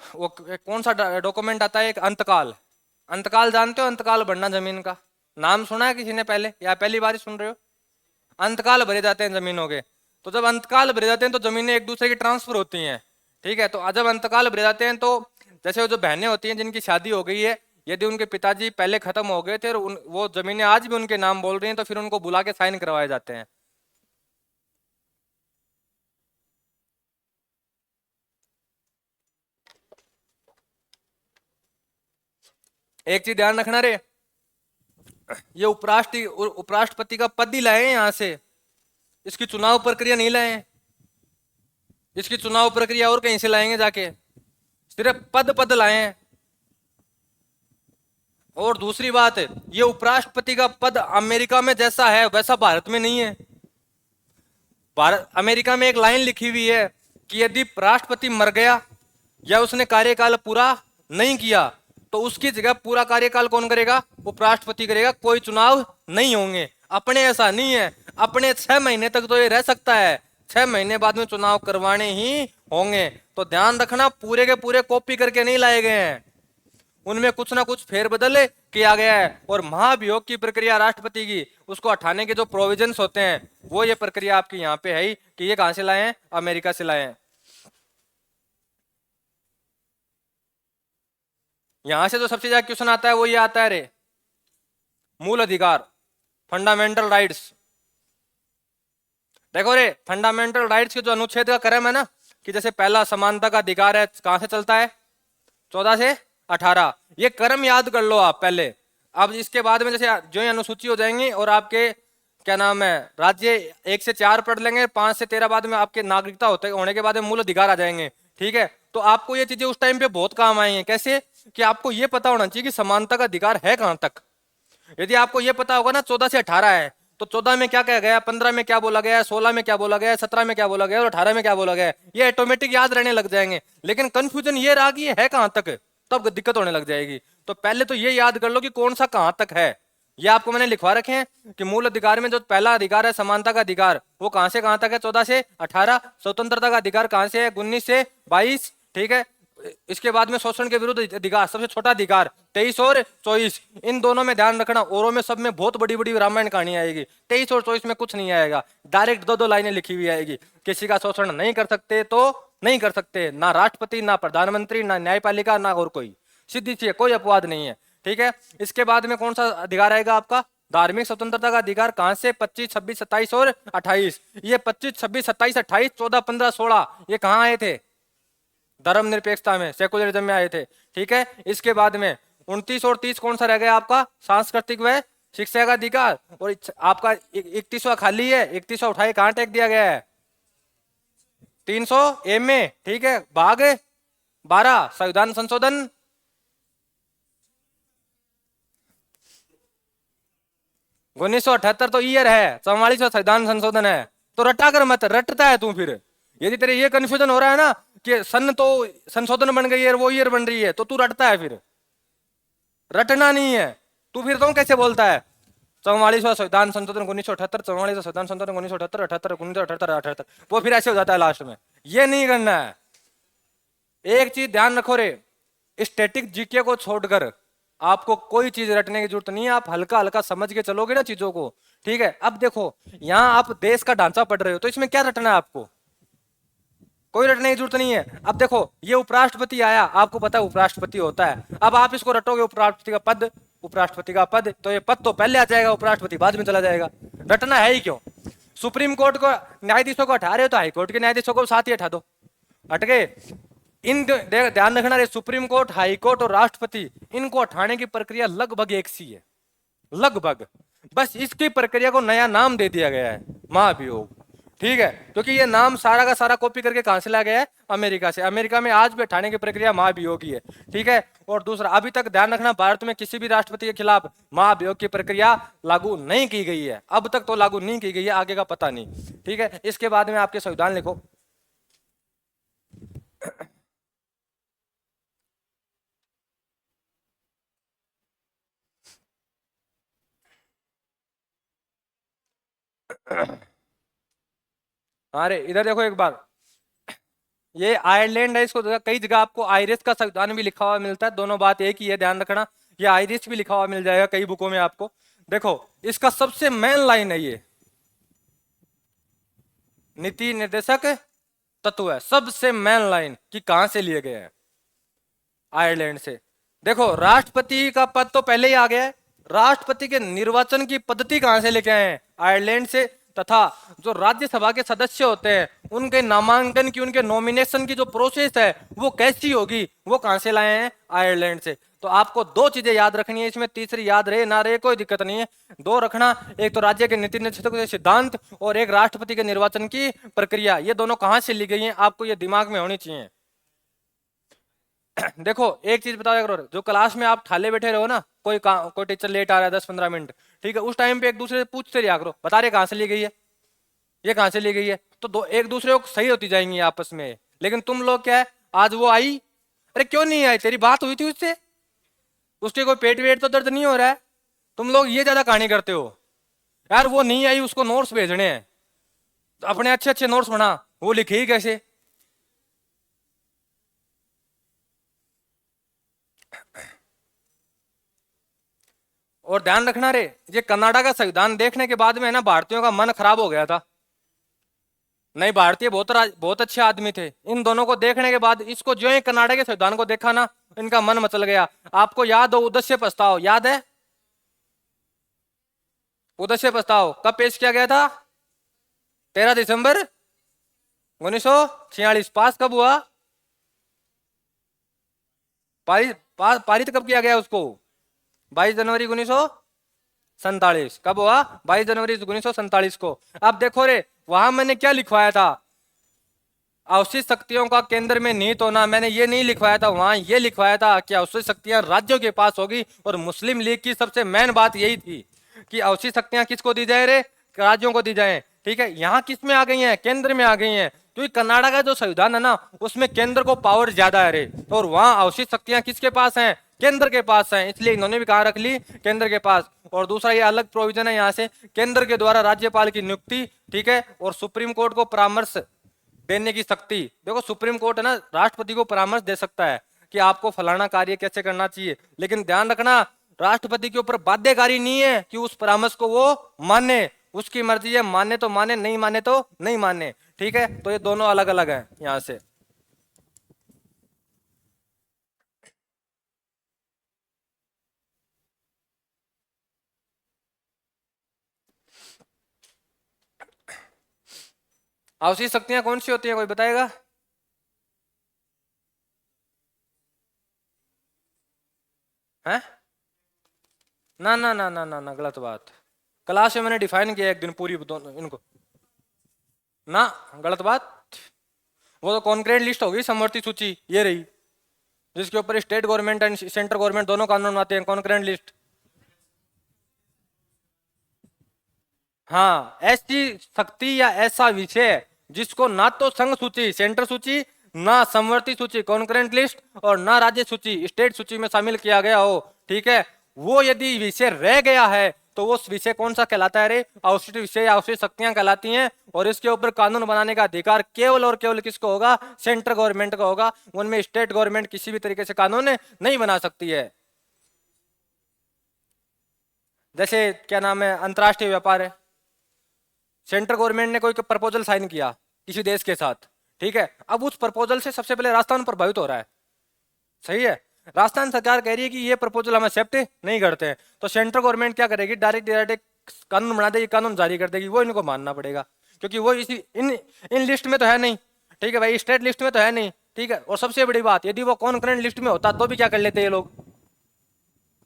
वो कौन सा डॉक्यूमेंट आता है? एक अंतकाल। अंतकाल जानते हो? अंतकाल भरना जमीन का, नाम सुना है किसी ने पहले या पहली बार ही सुन रहे हो? अंतकाल भरे जाते हैं जमीनों के। तो जब अंतकाल भरे जाते हैं तो जमीनें एक दूसरे की ट्रांसफर होती हैं, ठीक है। तो जब अंतकाल भरे जाते हैं तो जैसे वो जो बहनें होती हैं जिनकी शादी हो गई है, यदि उनके पिताजी पहले खत्म हो गए थे और वो जमीनें आज भी उनके नाम बोल रही हैं, तो फिर उनको बुला के साइन करवाए जाते हैं। एक चीज ध्यान रखना रे, ये उपराष्ट्रपति का पद ही लाए हैं यहाँ से, इसकी चुनाव प्रक्रिया नहीं लाए हैं। इसकी चुनाव प्रक्रिया और कहीं से लाएंगे जाके, सिर्फ पद पद लाए हैं। और दूसरी बात है, ये उपराष्ट्रपति का पद अमेरिका में जैसा है वैसा भारत में नहीं है। भारत, अमेरिका में एक लाइन लिखी हुई है कि यदि राष्ट्रपति मर गया या उसने कार्यकाल पूरा नहीं किया तो उसकी जगह पूरा कार्यकाल कौन करेगा? उपराष्ट्रपति करेगा, कोई चुनाव नहीं होंगे। अपने ऐसा नहीं है, अपने 6 महीने तक तो ये रह सकता है, 6 महीने बाद में चुनाव करवाने ही होंगे। तो ध्यान रखना, पूरे के पूरे कॉपी करके नहीं लाए गए हैं, उनमें कुछ ना कुछ फेरबदल किया गया है। और महाभियोग की प्रक्रिया राष्ट्रपति की, उसको हटाने के जो प्रोविजंस होते हैं, वो ये प्रक्रिया आपकी यहाँ पे है ही कि ये कहां से लाए हैं, अमेरिका से लाए हैं। यहां से जो सबसे ज्यादा क्वेश्चन आता है वो ये आता है रे, मूल अधिकार, फंडामेंटल राइट्स। देखो रे, फंडामेंटल राइट्स के जो अनुच्छेद का क्रम है ना, कि जैसे पहला समानता का अधिकार है, कहां से चलता है, 14 से 18, ये क्रम याद कर लो आप पहले। अब इसके बाद में जैसे जो ही अनुसूची हो जाएंगी और आपके क्या नाम है राज्य 1 से 4 पढ़ लेंगे, 5 से 13 बाद में आपके नागरिकता होने के बाद में मूल अधिकार आ जाएंगे। ठीक है, तो आपको ये चीजें उस टाइम पे बहुत काम आएंगी। कैसे कि आपको ये पता होना चाहिए कि समानता का अधिकार है कहां तक। यदि आपको ये पता होगा ना 14 से 18 है, तो 14 में क्या कहा गया, 15 में क्या बोला गया, 16 में क्या बोला गया, 17 में क्या बोला गया और 18 में क्या बोला गया, ये ऑटोमेटिक याद रहने लग जाएंगे। लेकिन कंफ्यूजन ये रहा कि ये है कहां तक, तब दिक्कत होने लग जाएगी। तो पहले तो ये याद कर लो कि कौन सा कहां तक है। ये आपको मैंने लिखवा रखे हैं कि मूल अधिकार में जो पहला अधिकार है समानता का अधिकार, वो कहां से कहां तक है, 14 से 18। स्वतंत्रता का अधिकार कहां से है, 19 से 22। ठीक है, इसके बाद में शोषण के विरुद्ध अधिकार, सबसे छोटा अधिकार 23 और 24। इन दोनों में ध्यान रखना, औरों में सब में बहुत बड़ी बड़ी रामायण कहानी आएगी, 23 और 24 में कुछ नहीं आएगा, डायरेक्ट दो दो लाइनें लिखी हुई आएगी। किसी का शोषण नहीं कर सकते तो नहीं कर सकते, ना राष्ट्रपति, ना प्रधानमंत्री, ना न्यायपालिका, ना और कोई, सीधी सी है, कोई अपवाद नहीं है। ठीक है, इसके बाद में कौन सा अधिकार आएगा आपका, धार्मिक स्वतंत्रता का अधिकार, कहां से, 25, 26, 27 और 28। ये 25, 26, 27, 28, 14, 15, 16 ये कहां आए थे, धर्मनिरपेक्षता में, सेकुलरिज्म में आए थे। ठीक है, इसके बाद में 29 और 30 कौन सा रह गया आपका, सांस्कृतिक व शिक्षा का अधिकार। और आपका 31वां खाली है, 31वां उठाए कहां टेक दिया गया है, 300 एम में। ठीक है, भाग 12 संविधान संशोधन, उन्नीस सौ अठहत्तर तो ईयर है, 44वां संविधान संशोधन है। तो रटा कर मत, रटता है तू फिर। यदि तेरे ये कंफ्यूजन हो रहा है ना कि सन तो संशोधन बन गई है, वो ईयर बन रही है, तो तू रटता है फिर, रटना नहीं है। तू फिर तो कैसे बोलता है 44वां संविधान संशोधन 1978, 44वां संविधान संशोधन 1978, 78, 1978, 78, वो फिर ऐसे हो जाता है लास्ट में। ये नहीं करना है। एक चीज ध्यान रखो रे, स्टैटिक जीके को छोड़कर आपको कोई चीज रटने की जरूरत नहीं है। आप हल्का हल्का समझ के चलोगे ना चीजों को। ठीक है, अब देखो यहाँ आप देश का ढांचा पढ़ रहे हो, तो इसमें क्या रटना है आपको, कोई रटने की जरूरत नहीं है। अब देखो ये उपराष्ट्रपति आया, आपको पता है उपराष्ट्रपति होता है, अब आप इसको रटोगे उपराष्ट्रपति का पद, उपराष्ट्रपति का पद, तो ये पद तो पहले आ जाएगा, उपराष्ट्रपति बाद में चला जाएगा। रटना है ही क्यों। सुप्रीम कोर्ट को न्यायाधीशों को हटा रहे हो तो हाईकोर्ट के न्यायाधीशों को साथ ही हटा दो, हट गए। इन ध्यान रखना रे, सुप्रीम कोर्ट, हाई कोर्ट और राष्ट्रपति, इनको हटाने की प्रक्रिया लगभग एक सी है, लगभग। बस इसकी प्रक्रिया को नया नाम दे दिया गया है, महाभियोग। ठीक है, क्योंकि ये नाम सारा का सारा कॉपी करके कहां से लाया गया है, अमेरिका से। अमेरिका में आज भी हटाने की प्रक्रिया महाभियोग की है। ठीक है, और दूसरा, अभी तक ध्यान रखना, भारत में किसी भी राष्ट्रपति के खिलाफ महाभियोग की प्रक्रिया लागू नहीं की गई है, अब तक तो लागू नहीं की गई है, आगे का पता नहीं। ठीक है, इसके बाद में आपके संविधान लिखो। अरे इधर देखो एक बार, ये आयरलैंड है, इसको कई जगह आपको आयरिश का संविधान भी लिखा हुआ मिलता है, दोनों बात एक ही है, ध्यान रखना। ये आयरिश भी लिखा हुआ मिल जाएगा कई बुकों में आपको। देखो इसका सबसे मेन लाइन है, ये नीति निर्देशक तत्व है, सबसे मेन लाइन कि कहां से लिए गए हैं, आयरलैंड से। देखो राष्ट्रपति का पद तो पहले ही आ गया है, राष्ट्रपति के निर्वाचन की पद्धति कहां से लेके आए हैं, आयरलैंड से। तथा जो राज्यसभा के सदस्य होते हैं उनके नामांकन की, उनके नॉमिनेशन की जो प्रोसेस है वो कैसी होगी, वो कहां से लाए हैं, आयरलैंड से। तो आपको दो चीजें याद रखनी है इसमें, तीसरी याद रहे ना रहे कोई दिक्कत नहीं है, दो रखना। एक तो राज्य के नीति निर्देशक सिद्धांत और एक राष्ट्रपति के निर्वाचन की प्रक्रिया, ये दोनों कहां से ली गई हैं, आपको ये दिमाग में होनी चाहिए। देखो एक चीज बताया करो, जो क्लास में आप ठाले बैठे रहो ना, कोई टीचर लेट आ रहा है 10-15 मिनट, ठीक है, उस टाइम पे एक दूसरे से पूछते रहा करो, बता रहे कहां से ली गई है, ये कहां से ली गई है, तो दो एक दूसरे को सही होती जाएंगी आपस में। लेकिन तुम लोग क्या है, आज वो आई, अरे क्यों नहीं आई, तेरी बात हुई थी उससे, उसके कोई पेट वेट तो दर्द नहीं हो रहा है, तुम लोग ये ज्यादा कहानी करते हो यार, वो नहीं आई उसको नोट्स भेजने हैं, तो अपने अच्छे अच्छे नोट्स बना, वो लिखे ही कैसे। और ध्यान रखना रे, ये कनाडा का संविधान देखने के बाद में है ना भारतीयों का मन खराब हो गया था। नहीं, भारतीय बहुत अच्छे आदमी थे, इन दोनों को देखने के बाद इसको जो ही कनाडा के संविधान को देखा ना, इनका मन मचल गया। आपको याद हो उद्देश्य प्रस्ताव, याद है? उद्देश्य प्रस्ताव कब पेश किया गया था? 13 दिसंबर 1946। पास कब हुआ? पारित कब किया गया उसको? 22 जनवरी 1947। कब हुआ? 22 जनवरी 1947 को। अब देखो रे, वहां मैंने क्या लिखवाया था? अवशिष्ट शक्तियों का केंद्र में निहित होना। मैंने ये नहीं लिखवाया था, वहां ये लिखवाया था कि अवशिष्ट शक्तियां राज्यों के पास होगी। और मुस्लिम लीग की सबसे मेन बात यही थी कि अवशिष्ट शक्तियां किसको दी जाए रे? राज्यों को दी जाए। ठीक है, यहाँ किस में आ गई हैं? केंद्र में आ गई हैं, क्योंकि कनाडा का जो संविधान है ना, उसमें केंद्र को पावर ज्यादा है रे, और वहां अवशिष्ट शक्तियां किसके पास हैं? केंद्र के पास है, इसलिए इन्होंने भी कहा रख ली केंद्र के पास। और दूसरा ये अलग प्रोविजन है यहाँ से, केंद्र के द्वारा राज्यपाल की नियुक्ति। ठीक है, और सुप्रीम कोर्ट को परामर्श देने की शक्ति। देखो सुप्रीम कोर्ट है ना, राष्ट्रपति को परामर्श दे सकता है कि आपको फलाना कार्य कैसे करना चाहिए, लेकिन ध्यान रखना राष्ट्रपति के ऊपर बाध्यकारी नहीं है कि उस परामर्श को वो माने। उसकी मर्जी है, माने तो माने, नहीं माने तो नहीं माने। ठीक है, तो ये दोनों अलग अलग हैं यहां से। अवशिष्ट शक्तियां कौन सी होती है, कोई बताएगा? हैं? ना ना ना ना ना ना, गलत बात। क्लास में मैंने डिफाइन किया एक दिन पूरी दोनों इनको। ना, गलत बात। वो तो कॉन्क्रीट लिस्ट होगी, समवर्ती सूची ये रही, जिसके ऊपर state government and central government दोनों कानून आते हैं, कॉन्क्रीट लिस्ट। हाँ, ऐसी शक्ति या ऐसा विषय जिसको ना तो संघ सूची सेंटर सूची, ना समवर्ती सूची कॉन्करेंट लिस्ट, और ना राज्य सूची स्टेट सूची में शामिल किया गया हो, ठीक है, वो यदि विषय रह गया है तो वो विषय कौन सा कहलाता है रे? अवशिष्ट विषय या अवशिष्ट शक्तियां कहलाती हैं। और इसके ऊपर कानून बनाने का अधिकार केवल और केवल किसको होगा? सेंट्रल गवर्नमेंट का होगा। उनमें स्टेट गवर्नमेंट किसी भी तरीके से कानून नहीं बना सकती है। जैसे क्या नाम है, अंतरराष्ट्रीय व्यापार है, सेंट्रल गवर्नमेंट ने कोई प्रपोजल साइन किया किसी देश के साथ, ठीक है, अब उस प्रपोजल से सबसे पहले राजस्थान प्रभावित हो रहा है, सही है। राजस्थान सरकार कह रही है कि ये प्रपोजल हम एक्सेप्ट नहीं करते हैं, तो सेंट्रल गवर्नमेंट क्या करेगी? डायरेक्ट डायरेक्ट कानून बना देगी, कानून जारी कर देगी, वो इनको मानना पड़ेगा, क्योंकि वो इसी इन लिस्ट में तो है नहीं, ठीक है भाई, स्टेट लिस्ट में तो है नहीं, ठीक है। और सबसे बड़ी बात, यदि वो कॉन्करेंट लिस्ट में होता तो भी क्या कर लेते ये लोग?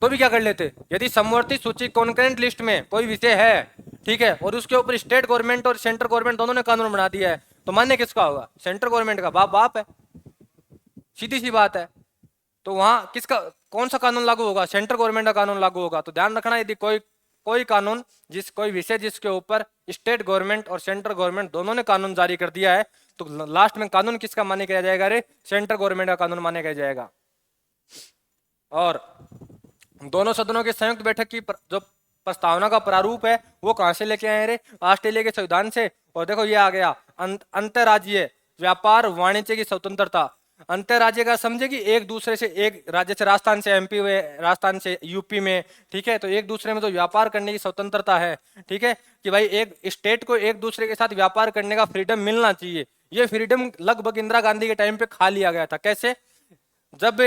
तो भी क्या कर लेते? यदि समवर्ती सूची कॉन्करेंट लिस्ट में कोई विषय है, ठीक है, और उसके ऊपर स्टेट गवर्नमेंट और सेंट्रल गवर्नमेंट दोनों ने कानून बना दिया है, तो मान्य किसका होगा? सेंट्रल गवर्नमेंट का। बाप बाप है, सीधी सी बात है। तो वहां किसका, कौन सा कानून लागू होगा? सेंट्रल गवर्नमेंट का कानून लागू होगा। तो ध्यान रखना, यदि कोई कोई कानून, कोई विषय जिसके ऊपर स्टेट गवर्नमेंट और सेंट्रल गवर्नमेंट दोनों ने कानून जारी कर दिया है, तो लास्ट में कानून किसका मान्य किया जाएगा रे? सेंट्रल गवर्नमेंट का कानून मान्य किया जाएगा। और दोनों सदनों की संयुक्त बैठक की जो प्रस्तावना का प्रारूप है वो कहां से लेके आए रे? ऑस्ट्रेलिया के संविधान से। और देखो ये आ गया, अंतरराज्यीय व्यापार वाणिज्य की स्वतंत्रता। अंतरराज्य का समझे कि एक दूसरे से, एक राज्य से, राजस्थान से एमपी में, राजस्थान से यूपी में, ठीक है, तो एक दूसरे में जो व्यापार करने की स्वतंत्रता है, ठीक है, कि भाई एक स्टेट को एक दूसरे के साथ व्यापार करने का फ्रीडम मिलना चाहिए। ये फ्रीडम लगभग इंदिरा गांधी के टाइम पे खा लिया गया था। कैसे? जब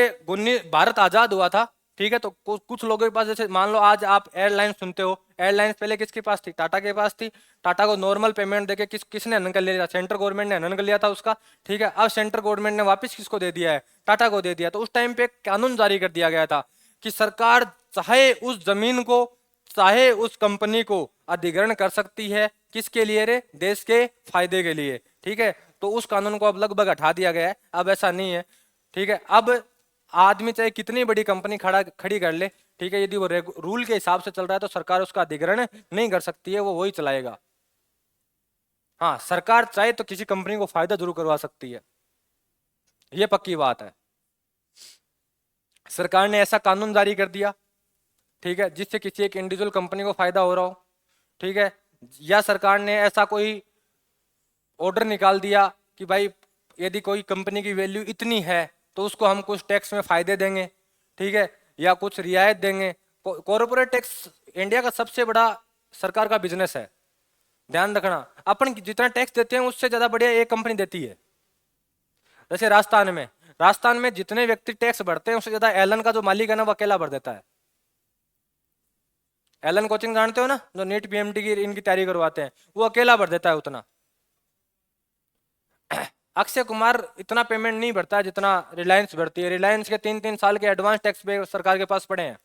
भारत आजाद हुआ था, ठीक है, तो कुछ लोगों के पास, जैसे मान लो आज आप एयरलाइन सुनते हो, एयरलाइंस पहले किसके पास थी? टाटा के पास थी। टाटा को नॉर्मल पेमेंट देके किसने हनन कर लिया? सेंट्रल गवर्नमेंट ने हनन कर लिया था उसका, ठीक है। अब सेंट्रल गवर्नमेंट ने वापस किसको दे दिया है? टाटा को दे दिया। तो उस टाइम पे कानून जारी कर दिया गया था कि सरकार चाहे उस जमीन को, चाहे उस कंपनी को अधिग्रहण कर सकती है, किसके लिए रे? देश के फायदे के लिए, ठीक है। तो उस कानून को अब लगभग हटा दिया गया है, अब ऐसा नहीं है, ठीक है। अब आदमी चाहे कितनी बड़ी कंपनी खड़ी कर ले, ठीक है, यदि वो रूल के हिसाब से चल रहा है तो सरकार उसका अधिग्रहण नहीं कर सकती है, वो वही चलाएगा। हाँ, सरकार चाहे तो किसी कंपनी को फायदा जरूर करवा सकती है, ये पक्की बात है। सरकार ने ऐसा कानून जारी कर दिया, ठीक है, जिससे किसी एक इंडिविजुअल कंपनी को फायदा हो रहा हो, ठीक है, या सरकार ने ऐसा कोई ऑर्डर निकाल दिया कि भाई यदि कोई कंपनी की वैल्यू इतनी है तो उसको हम कुछ टैक्स में फायदे देंगे, ठीक है, या कुछ रियायत देंगे, कॉर्पोरेट टैक्स इंडिया का सबसे बड़ा सरकार का बिजनेस है, ध्यान रखना। अपन जितना टैक्स देते हैं उससे ज्यादा बढ़िया एक कंपनी देती है। जैसे राजस्थान में जितने व्यक्ति टैक्स भरते हैं उससे ज्यादा एलन का जो मालिक है ना वो अकेला भर देता है। एलन कोचिंग जानते हो ना, जो नीट पीएमटी की इनकी तैयारी करवाते हैं, वो अकेला भर देता है उतना। अक्षय कुमार इतना पेमेंट नहीं भरता है जितना रिलायंस भरती है। रिलायंस के 3-3 साल के एडवांस टैक्स पे सरकार के पास पड़े हैं।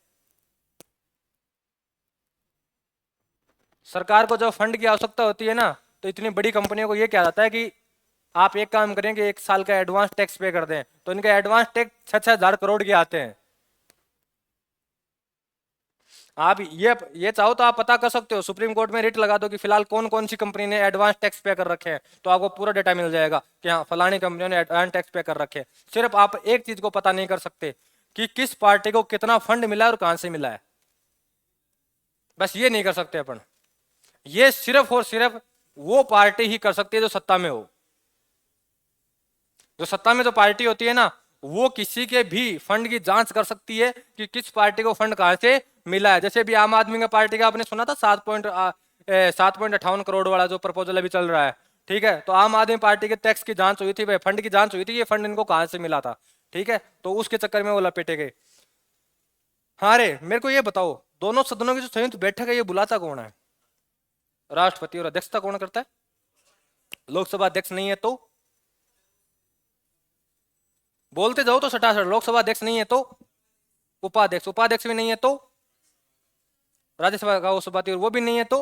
सरकार को जब फंड की आवश्यकता होती है ना, तो इतनी बड़ी कंपनियों को ये कहा जाता है कि आप एक काम करें कि 1 साल का एडवांस टैक्स पे कर दें, तो इनके एडवांस टैक्स 6,000 करोड़ के आते हैं। आप ये चाहो तो आप पता कर सकते हो, सुप्रीम कोर्ट में रिट लगा दो कि फिलहाल कौन कौन सी कंपनी ने एडवांस टैक्स पे कर रखे हैं, तो आपको पूरा डेटा मिल जाएगा कि हाँ फलानी कंपनियों ने एडवांस टैक्स पे कर रखे हैं। सिर्फ आप एक चीज को पता नहीं कर सकते कि किस पार्टी को कितना फंड मिला है और कहां से मिला है, बस ये नहीं कर सकते अपन। ये सिर्फ और सिर्फ वो पार्टी ही कर सकती है जो सत्ता में हो। जो सत्ता में जो पार्टी होती है ना, वो किसी के भी फंड की जांच कर सकती है कि किस पार्टी को फंड कहां से मिला है। जैसे भी आम आदमी का पार्टी का आपने सुना था 7.58 करोड़ वाला जो प्रपोजल अभी चल रहा है, ठीक है, तो आम आदमी पार्टी के टैक्स की जांच हुई थी, भाई फंड की जांच हुई थी, ये फंड इनको कहां से मिला था, ठीक है, तो उसके चक्कर में वो लपेटे गए। हाँ रे, मेरे को ये बताओ, दोनों सदनों की जो संयुक्त बैठक है ये बुलाता कौन है? राष्ट्रपति। और अध्यक्षता कौन करता है? लोकसभा अध्यक्ष नहीं है तो? बोलते जाओ तो सटासट। लोकसभा अध्यक्ष नहीं है तो? उपाध्यक्ष। उपाध्यक्ष भी नहीं है तो? राज्यसभा का सभापति, और वो भी नहीं है तो?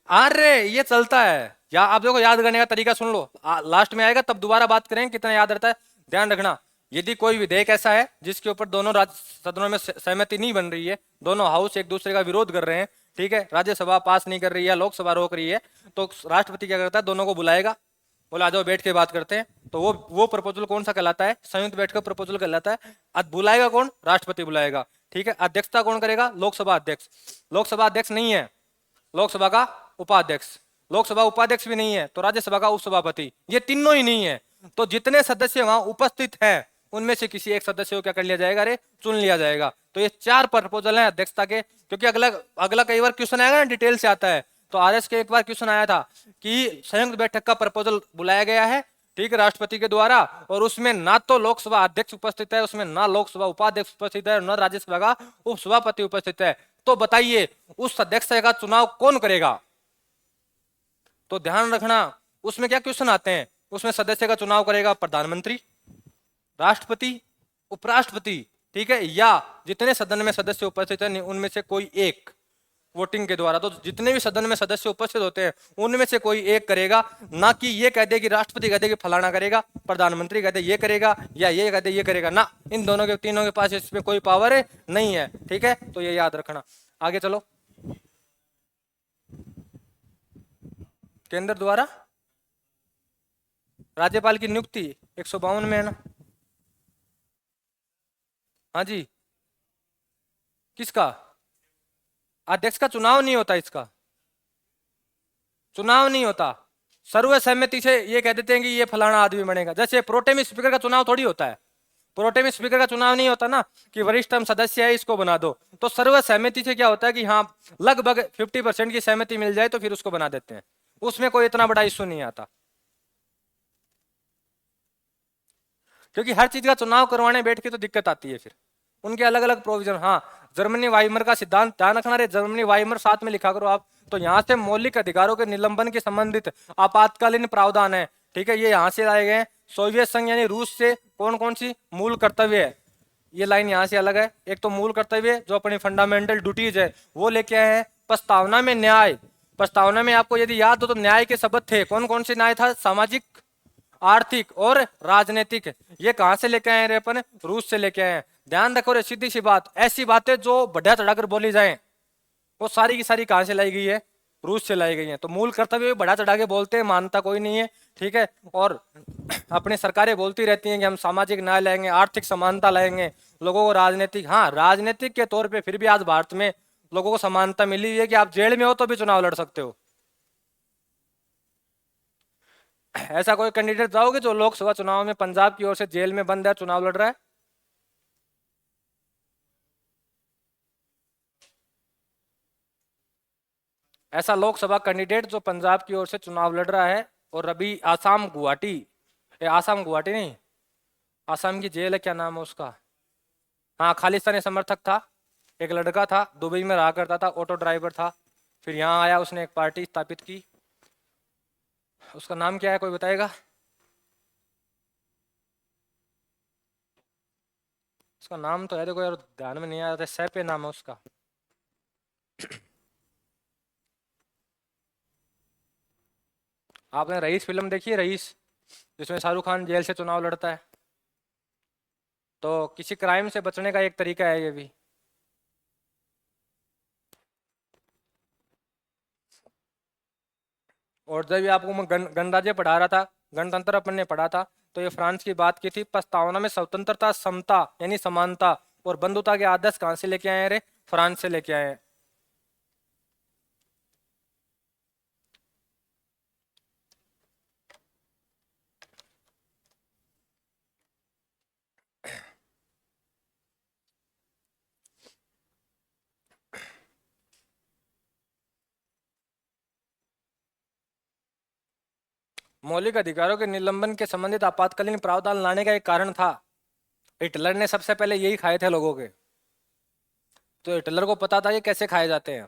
अरे ये चलता है। या आप देखो, याद करने का तरीका सुन लो, लास्ट में आएगा तब दोबारा बात करेंगे कितना याद रहता है। ध्यान रखना, यदि कोई विधेयक ऐसा है जिसके ऊपर दोनों राज्य सदनों में सहमति नहीं बन रही है, दोनों हाउस एक दूसरे का विरोध कर रहे हैं, ठीक है, राज्यसभा पास नहीं कर रही है, लोकसभा रोक रही है, तो राष्ट्रपति क्या करता है, दोनों को बुलाएगा, बोला आ जाओ बैठ के बात करते हैं। तो वो प्रपोजल कौन सा कहलाता है? संयुक्त बैठक प्रपोजल कहलाता है। अब बुलाएगा कौन? राष्ट्रपति बुलाएगा, ठीक है। अध्यक्षता कौन करेगा? लोकसभा अध्यक्ष। लोकसभा अध्यक्ष नहीं है, लोकसभा का उपाध्यक्ष। लोकसभा उपाध्यक्ष भी नहीं है तो राज्यसभा का उपसभापति। ये तीनों ही नहीं है, तो जितने सदस्य वहां उपस्थित हैं उनमें से किसी एक सदस्य को क्या कर लिया जाएगा? अरे चुन लिया जाएगा। तो ये 4 प्रपोजल हैं अध्यक्षता के। क्योंकि अगला अगला कई बार क्वेश्चन आएगा ना, डिटेल से आता है, तो आरएस के एक बार क्वेश्चन आया था कि संयुक्त बैठक का प्रपोजल बुलाया गया है, ठीक है, राष्ट्रपति के द्वारा, और उसमें ना तो लोकसभा अध्यक्ष उपस्थित है, उसमें ना लोकसभा उपाध्यक्ष उपस्थित है, न राज्यसभा का उपसभापति उपस्थित है, तो बताइए उस अध्यक्ष का चुनाव कौन करेगा? तो ध्यान रखना, उसमें क्या क्वेश्चन आते हैं, उसमें सदस्य का चुनाव करेगा प्रधानमंत्री, राष्ट्रपति, उपराष्ट्रपति, ठीक है, या जितने सदन में सदस्य उपस्थित हैं उनमें से कोई एक वोटिंग के द्वारा। तो जितने भी सदन में सदस्य उपस्थित होते हैं उनमें से कोई एक करेगा, ना कि ये कह दे कि राष्ट्रपति कह दे कि फलाना करेगा, प्रधानमंत्री कह दे ये करेगा, या ये कह दे ये करेगा, ना, इन दोनों के तीनों के पास इसमें कोई पावर नहीं है, ठीक है, तो ये याद रखना। आगे चलो। केंद्र द्वारा राज्यपाल की नियुक्ति 152 में है ना? हाँ जी। किसका? अध्यक्ष का चुनाव नहीं होता, इसका चुनाव नहीं होता, सर्वसम्मति से ये कह देते हैं कि ये फलाना आदमी बनेगा। जैसे प्रोटेम स्पीकर का चुनाव थोड़ी होता है, प्रोटेम स्पीकर का चुनाव नहीं होता ना कि वरिष्ठतम सदस्य है इसको बना दो। तो सर्वसम्मति से क्या होता है कि हाँ लगभग 50% की सहमति मिल जाए तो फिर उसको बना देते हैं, उसमें कोई इतना बड़ा इश्यू नहीं आता। क्योंकि हर चीज का चुनाव करवाने बैठ के तो दिक्कत आती है फिर, उनके अलग अलग प्रोविजन। हाँ, जर्मनी वाइमर का सिद्धांत ध्यान रखना रे, जर्मनी वाइमर साथ में लिखा करो आप। तो यहाँ से मौलिक अधिकारों के निलंबन के संबंधित आपातकालीन प्रावधान है, ठीक है, ये यहाँ से लाए गए। सोवियत संघ यानी रूस से कौन कौन सी मूल कर्तव्य है, ये लाइन यहाँ से अलग है। एक तो मूल कर्तव्य जो अपनी फंडामेंटल ड्यूटीज है वो लेके आए हैं। प्रस्तावना में न्याय, प्रस्तावना में आपको यदि याद हो तो न्याय के शब्द थे, कौन कौन से न्याय था? सामाजिक, आर्थिक और राजनीतिक। ये कहां से लेके आए रे अपन? रूस से लेके आए हैं। ध्यान रखो रे, सीधी सी बात, ऐसी बातें जो बढ़िया चढ़ाकर बोली जाए वो सारी की सारी कहां से लाई गई है? रूस से लाई गई है। तो मूल कर्तव्य बढ़ा चढ़ा के बोलते हैं, मानता कोई नहीं है, ठीक है, और अपनी सरकारें बोलती रहती हैं कि हम सामाजिक न्याय लाएंगे, आर्थिक समानता लाएंगे, लोगों को राजनीतिक, हाँ राजनीतिक के तौर पर फिर भी आज भारत में लोगों को समानता मिली हुई है कि आप जेल में हो तो भी चुनाव लड़ सकते हो। ऐसा कोई कैंडिडेट जाओगे जो लोकसभा चुनाव में पंजाब की ओर से जेल में बंद है, चुनाव लड़ रहा है? ऐसा लोकसभा कैंडिडेट जो पंजाब की ओर से चुनाव लड़ रहा है और अभी आसाम गुवाहाटी, आसाम गुवाहाटी नहीं, आसाम की जेल है, क्या नाम है उसका, हाँ, खालिस्तानी समर्थक था। एक लड़का था, दुबई में रहा करता था, ऑटो ड्राइवर था, फिर यहाँ आया, उसने एक पार्टी स्थापित की। उसका नाम क्या है, कोई बताएगा? उसका नाम तो है, देखो यार ध्यान में नहीं आ रहा, सैपे नाम है उसका। आपने रईस फिल्म देखी है, रईस, जिसमें शाहरुख खान जेल से चुनाव लड़ता है? तो किसी क्राइम से बचने का एक तरीका है ये भी। और जब भी आपको मैं गणराज्य पढ़ा रहा था, गणतंत्र अपन ने पढ़ा था, तो ये फ्रांस की बात की थी। प्रस्तावना में स्वतंत्रता, समता यानी समानता और बंधुता के आदर्श कहाँ से लेके आए हैं रे? फ्रांस से लेके आए हैं। मौलिक अधिकारों के निलंबन के संबंधित आपातकालीन प्रावधान लाने का एक कारण था, हिटलर ने सबसे पहले यही खाए थे लोगों के, तो हिटलर को पता था ये कैसे खाए जाते हैं।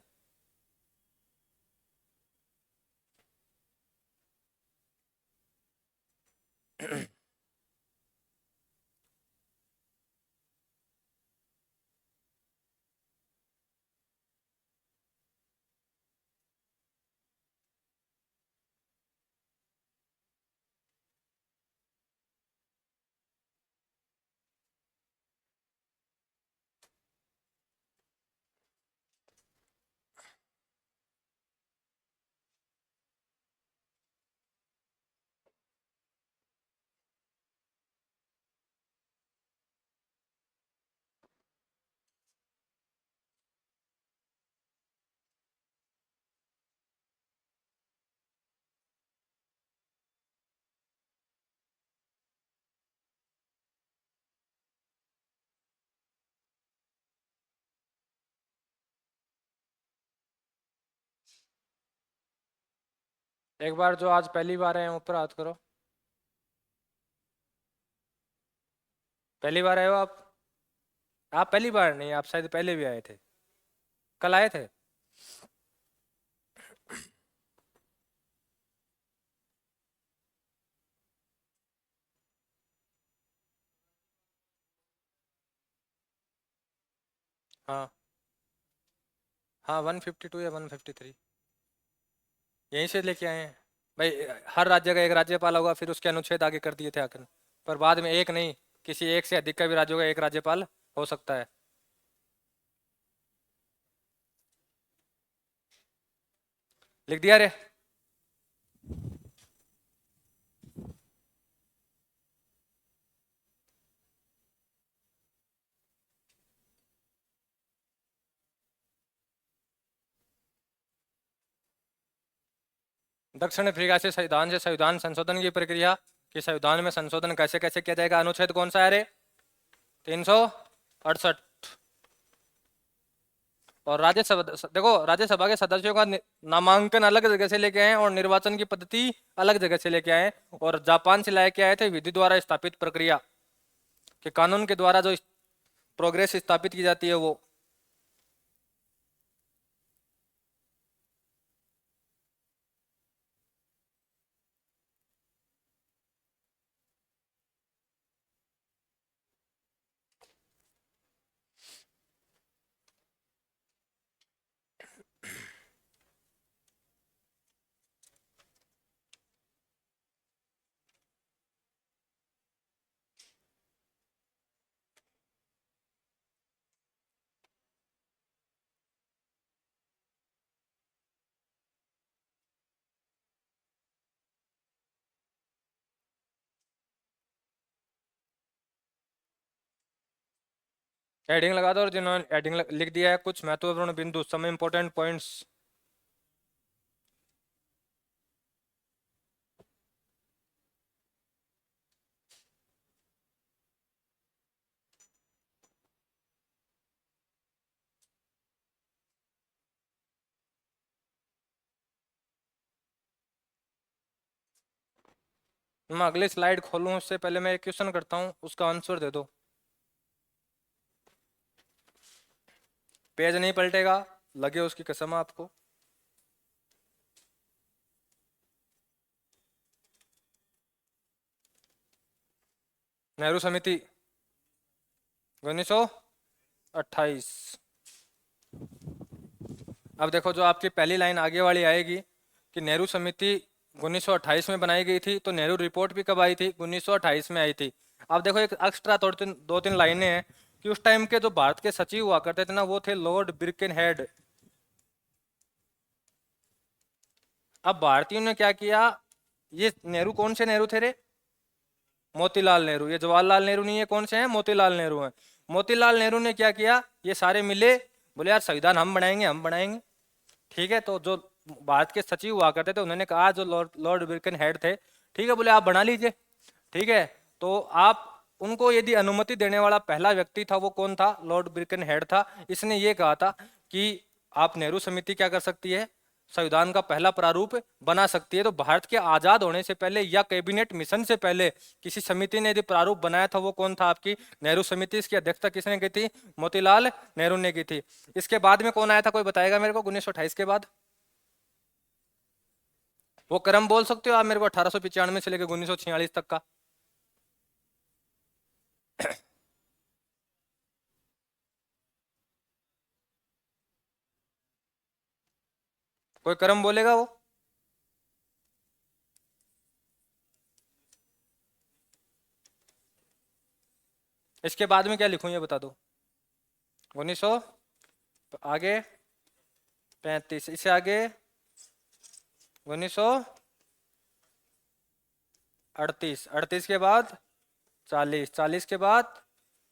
एक बार जो आज पहली बार आए हैं, ऊपर हाथ करो। पहली बार आए हो आप पहली बार नहीं, आप शायद पहले भी आए थे, कल आए थे। हाँ हाँ, 152 या 153 यहीं से लेके आए हैं भाई। हर राज्य का एक राज्यपाल होगा, फिर उसके अनुच्छेद आगे कर दिए थे आखिर, पर बाद में एक नहीं, किसी एक से अधिक का भी राज्यों का एक राज्यपाल हो सकता है। लिख दिया रे। दक्षिण अफ्रीका से संविधान संशोधन की प्रक्रिया, कि संविधान में संशोधन कैसे कैसे किया जाएगा, अनुच्छेद कौन सा है रे? 368। और राज्यसभा, देखो राज्यसभा के सदस्यों का नामांकन अलग जगह से लेके आए और निर्वाचन की पद्धति अलग जगह से लेके आए। और जापान से लाके आए थे विधि द्वारा स्थापित प्रक्रिया, कि कानून के द्वारा जो प्रोग्रेस स्थापित की जाती है वो। हेडिंग लगा दो, और जिन्होंने हेडिंग लिख दिया है, कुछ महत्वपूर्ण बिंदु, सम इंपॉर्टेंट पॉइंट्स। मैं अगली स्लाइड खोलूं उससे पहले मैं एक क्वेश्चन करता हूं, उसका आंसर दे दो। पेज नहीं पलटेगा, लगे उसकी कसम आपको। नेहरू समिति 1928। अब देखो जो आपकी पहली लाइन आगे वाली आएगी कि नेहरू समिति 1928 में बनाई गई थी, तो नेहरू रिपोर्ट भी कब आई थी? 1928 में आई थी। अब देखो एक एक्स्ट्रा दो तीन लाइनें हैं कि उस टाइम के जो भारत के सचिव हुआ करते थे ना, वो थे लॉर्ड बिर्केनहेड। अब भारतीयों ने क्या किया, ये नेहरू कौन से नेहरू थे रे? मोतीलाल नेहरू। ये जवाहरलाल नेहरू नहीं है, कौन से हैं? मोतीलाल नेहरू हैं। मोतीलाल नेहरू ने क्या किया, ये सारे मिले, बोले यार संविधान हम बनाएंगे, हम बनाएंगे। ठीक है, तो जो भारत के सचिव हुआ करते थे उन्होंने कहा, जो लॉर्ड लॉर्ड बिल्किन हेड थे, ठीक है, बोले आप बना लीजिए। ठीक है, तो आप उनको यदि अनुमति देने वाला पहला व्यक्ति था, वो कौन था? लॉर्ड बिल्किन हेड था। इसने ये कहा था कि आप नेहरू समिति क्या कर सकती है, संविधान का पहला प्रारूप बना सकती है। तो भारत के आजाद होने से पहले या कैबिनेट मिशन से पहले किसी समिति ने यदि प्रारूप बनाया था, वो कौन था? आपकी नेहरू समिति। इसकी अध्यक्षता किसने की थी? मोतीलाल नेहरू ने की थी। इसके बाद में कौन आया था, कोई बताएगा मेरे को? 1928 के बाद वो क्रम बोल सकते हो आप मेरे को? 1895 से लेकर 1946 तक का कोई क्रम बोलेगा वो? इसके बाद में क्या लिखूं ये बता दो। 1900 आगे 35, इससे आगे 1938, 38 के बाद 40, 40 के बाद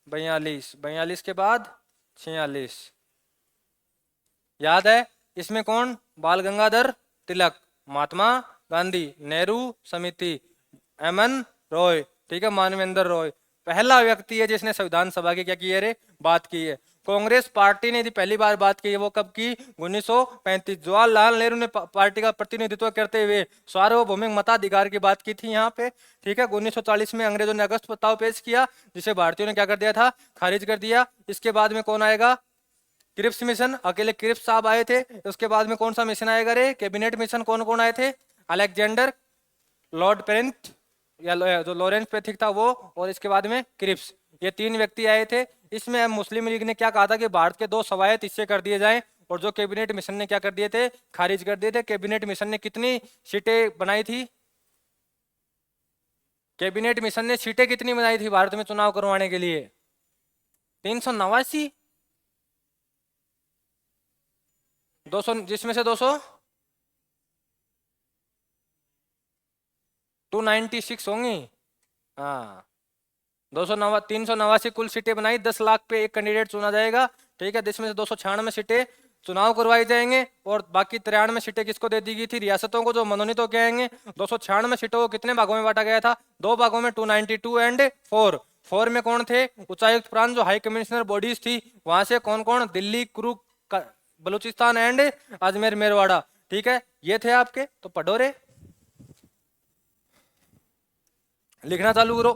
42, 42 के बाद 46। याद है? इसमें कौन? बाल गंगाधर तिलक, महात्मा गांधी, नेहरू समिति, एम एन रॉय, ठीक है, मानवेंद्र रॉय पहला व्यक्ति है जिसने संविधान सभा की क्या की है रे? बात की है। कांग्रेस पार्टी ने यदि पहली बार बात की है, वो कब की? 1935। जवाहरलाल नेहरू ने पार्टी का प्रतिनिधित्व करते हुए सार्वभौमिक मताधिकार की बात की थी यहाँ पे। ठीक है, 1940 में अंग्रेजों ने अगस्त प्रस्ताव पेश किया, जिसे भारतीयों ने क्या कर दिया था? खारिज कर दिया। इसके बाद में कौन आएगा? क्रिप्स मिशन, अकेले क्रिप्स साहब आए थे। उसके बाद में कौन सा मिशन आएगा रे? Cabinet mission. कौन कौन आए थे? अलेक्जेंडर, लॉर्ड पेरेंट या जो लॉरेंस पेथिक था वो, और इसके बाद में क्रिप्स, ये तीन व्यक्ति आए थे। इसमें मुस्लिम लीग ने क्या कहा था कि भारत के 2 सवायत हिस्से कर दिए जाएं, और जो कैबिनेट मिशन ने क्या कर दिए थे? खारिज कर दिए थे। कैबिनेट मिशन ने कितनी सीटें बनाई थी? कैबिनेट मिशन ने सीटें कितनी बनाई थी भारत में चुनाव करवाने के लिए? 389। 200, जिसमें से 200 296 होंगी। हाँ, 389 कुल सीटें बनाई। 10 लाख पे एक कैंडिडेट चुना जाएगा। ठीक है, जिसमें से 296 सीटें चुनाव करवाई जाएंगे, और बाकी 93 सीटें किसको दे दी गई थी? रियासतों को, जो मनोनीत होकर आएंगे। 296 सीटों को कितने भागों में बांटा गया था? 2 भागों में, 292 एंड 4। 4 में कौन थे? उच्चायुक्त प्रांत, जो हाई कमिश्नर बॉडीज थी, वहां से कौन कौन? दिल्ली, कुरु, बलूचिस्तान एंड अजमेर मेरवाड़ा। ठीक है, ये थे आपके। तो पढ़ो रे, लिखना चालू करो।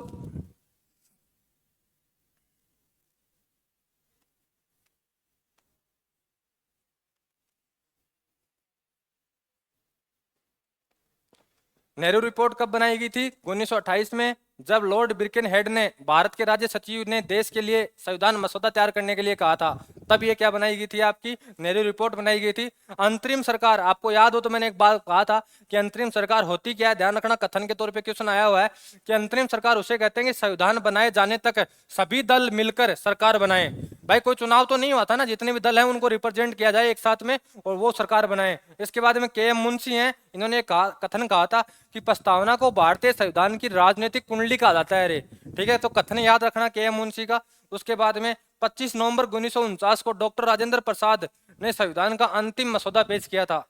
नेहरू रिपोर्ट कब बनाई गई थी? 1928 में, जब लॉर्ड बिर्केन हेड ने भारत के राज्य सचिव ने देश के लिए संविधान मसौदा तैयार करने के लिए कहा था, तब ये क्या बनाई गई थी? आपकी नेहरू रिपोर्ट बनाई गई थी। अंतरिम सरकार, आपको याद हो तो मैंने एक बार कहा था कि अंतरिम सरकार होती क्या है, ध्यान रखना, कथन के तौर पे क्वेश्चन आया हुआ है कि अंतरिम सरकार उसे कहते हैं कि संविधान बनाए जाने तक सभी दल मिलकर सरकार बनाए। भाई कोई चुनाव तो नहीं हुआ था ना, जितने भी दल हैं उनको रिप्रेजेंट किया जाए एक साथ में, और वो सरकार बनाए। इसके बाद में के एम मुंशी हैं, इन्होंने कथन कहा था कि प्रस्तावना को भारतीय संविधान की राजनीतिक कुंडली कहा जाता है रे। ठीक है, तो कथन याद रखना के एम मुंशी का। उसके बाद में 25 नवंबर 1949 को डॉक्टर राजेंद्र प्रसाद ने संविधान का अंतिम मसौदा पेश किया था।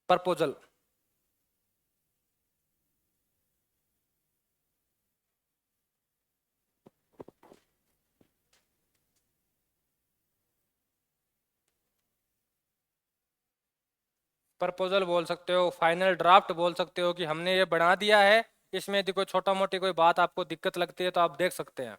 प्रपोजल। प्रपोजल बोल सकते हो, फाइनल ड्राफ्ट बोल सकते हो कि हमने ये बना दिया है। इसमें यदि कोई छोटा मोटी कोई बात आपको दिक्कत लगती है तो आप देख सकते हैं।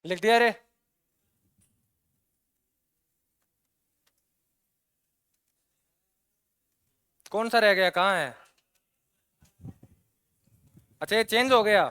लिख दिया रे। कौन सा रह गया, कहाँ है? अच्छा, ये चेंज हो गया।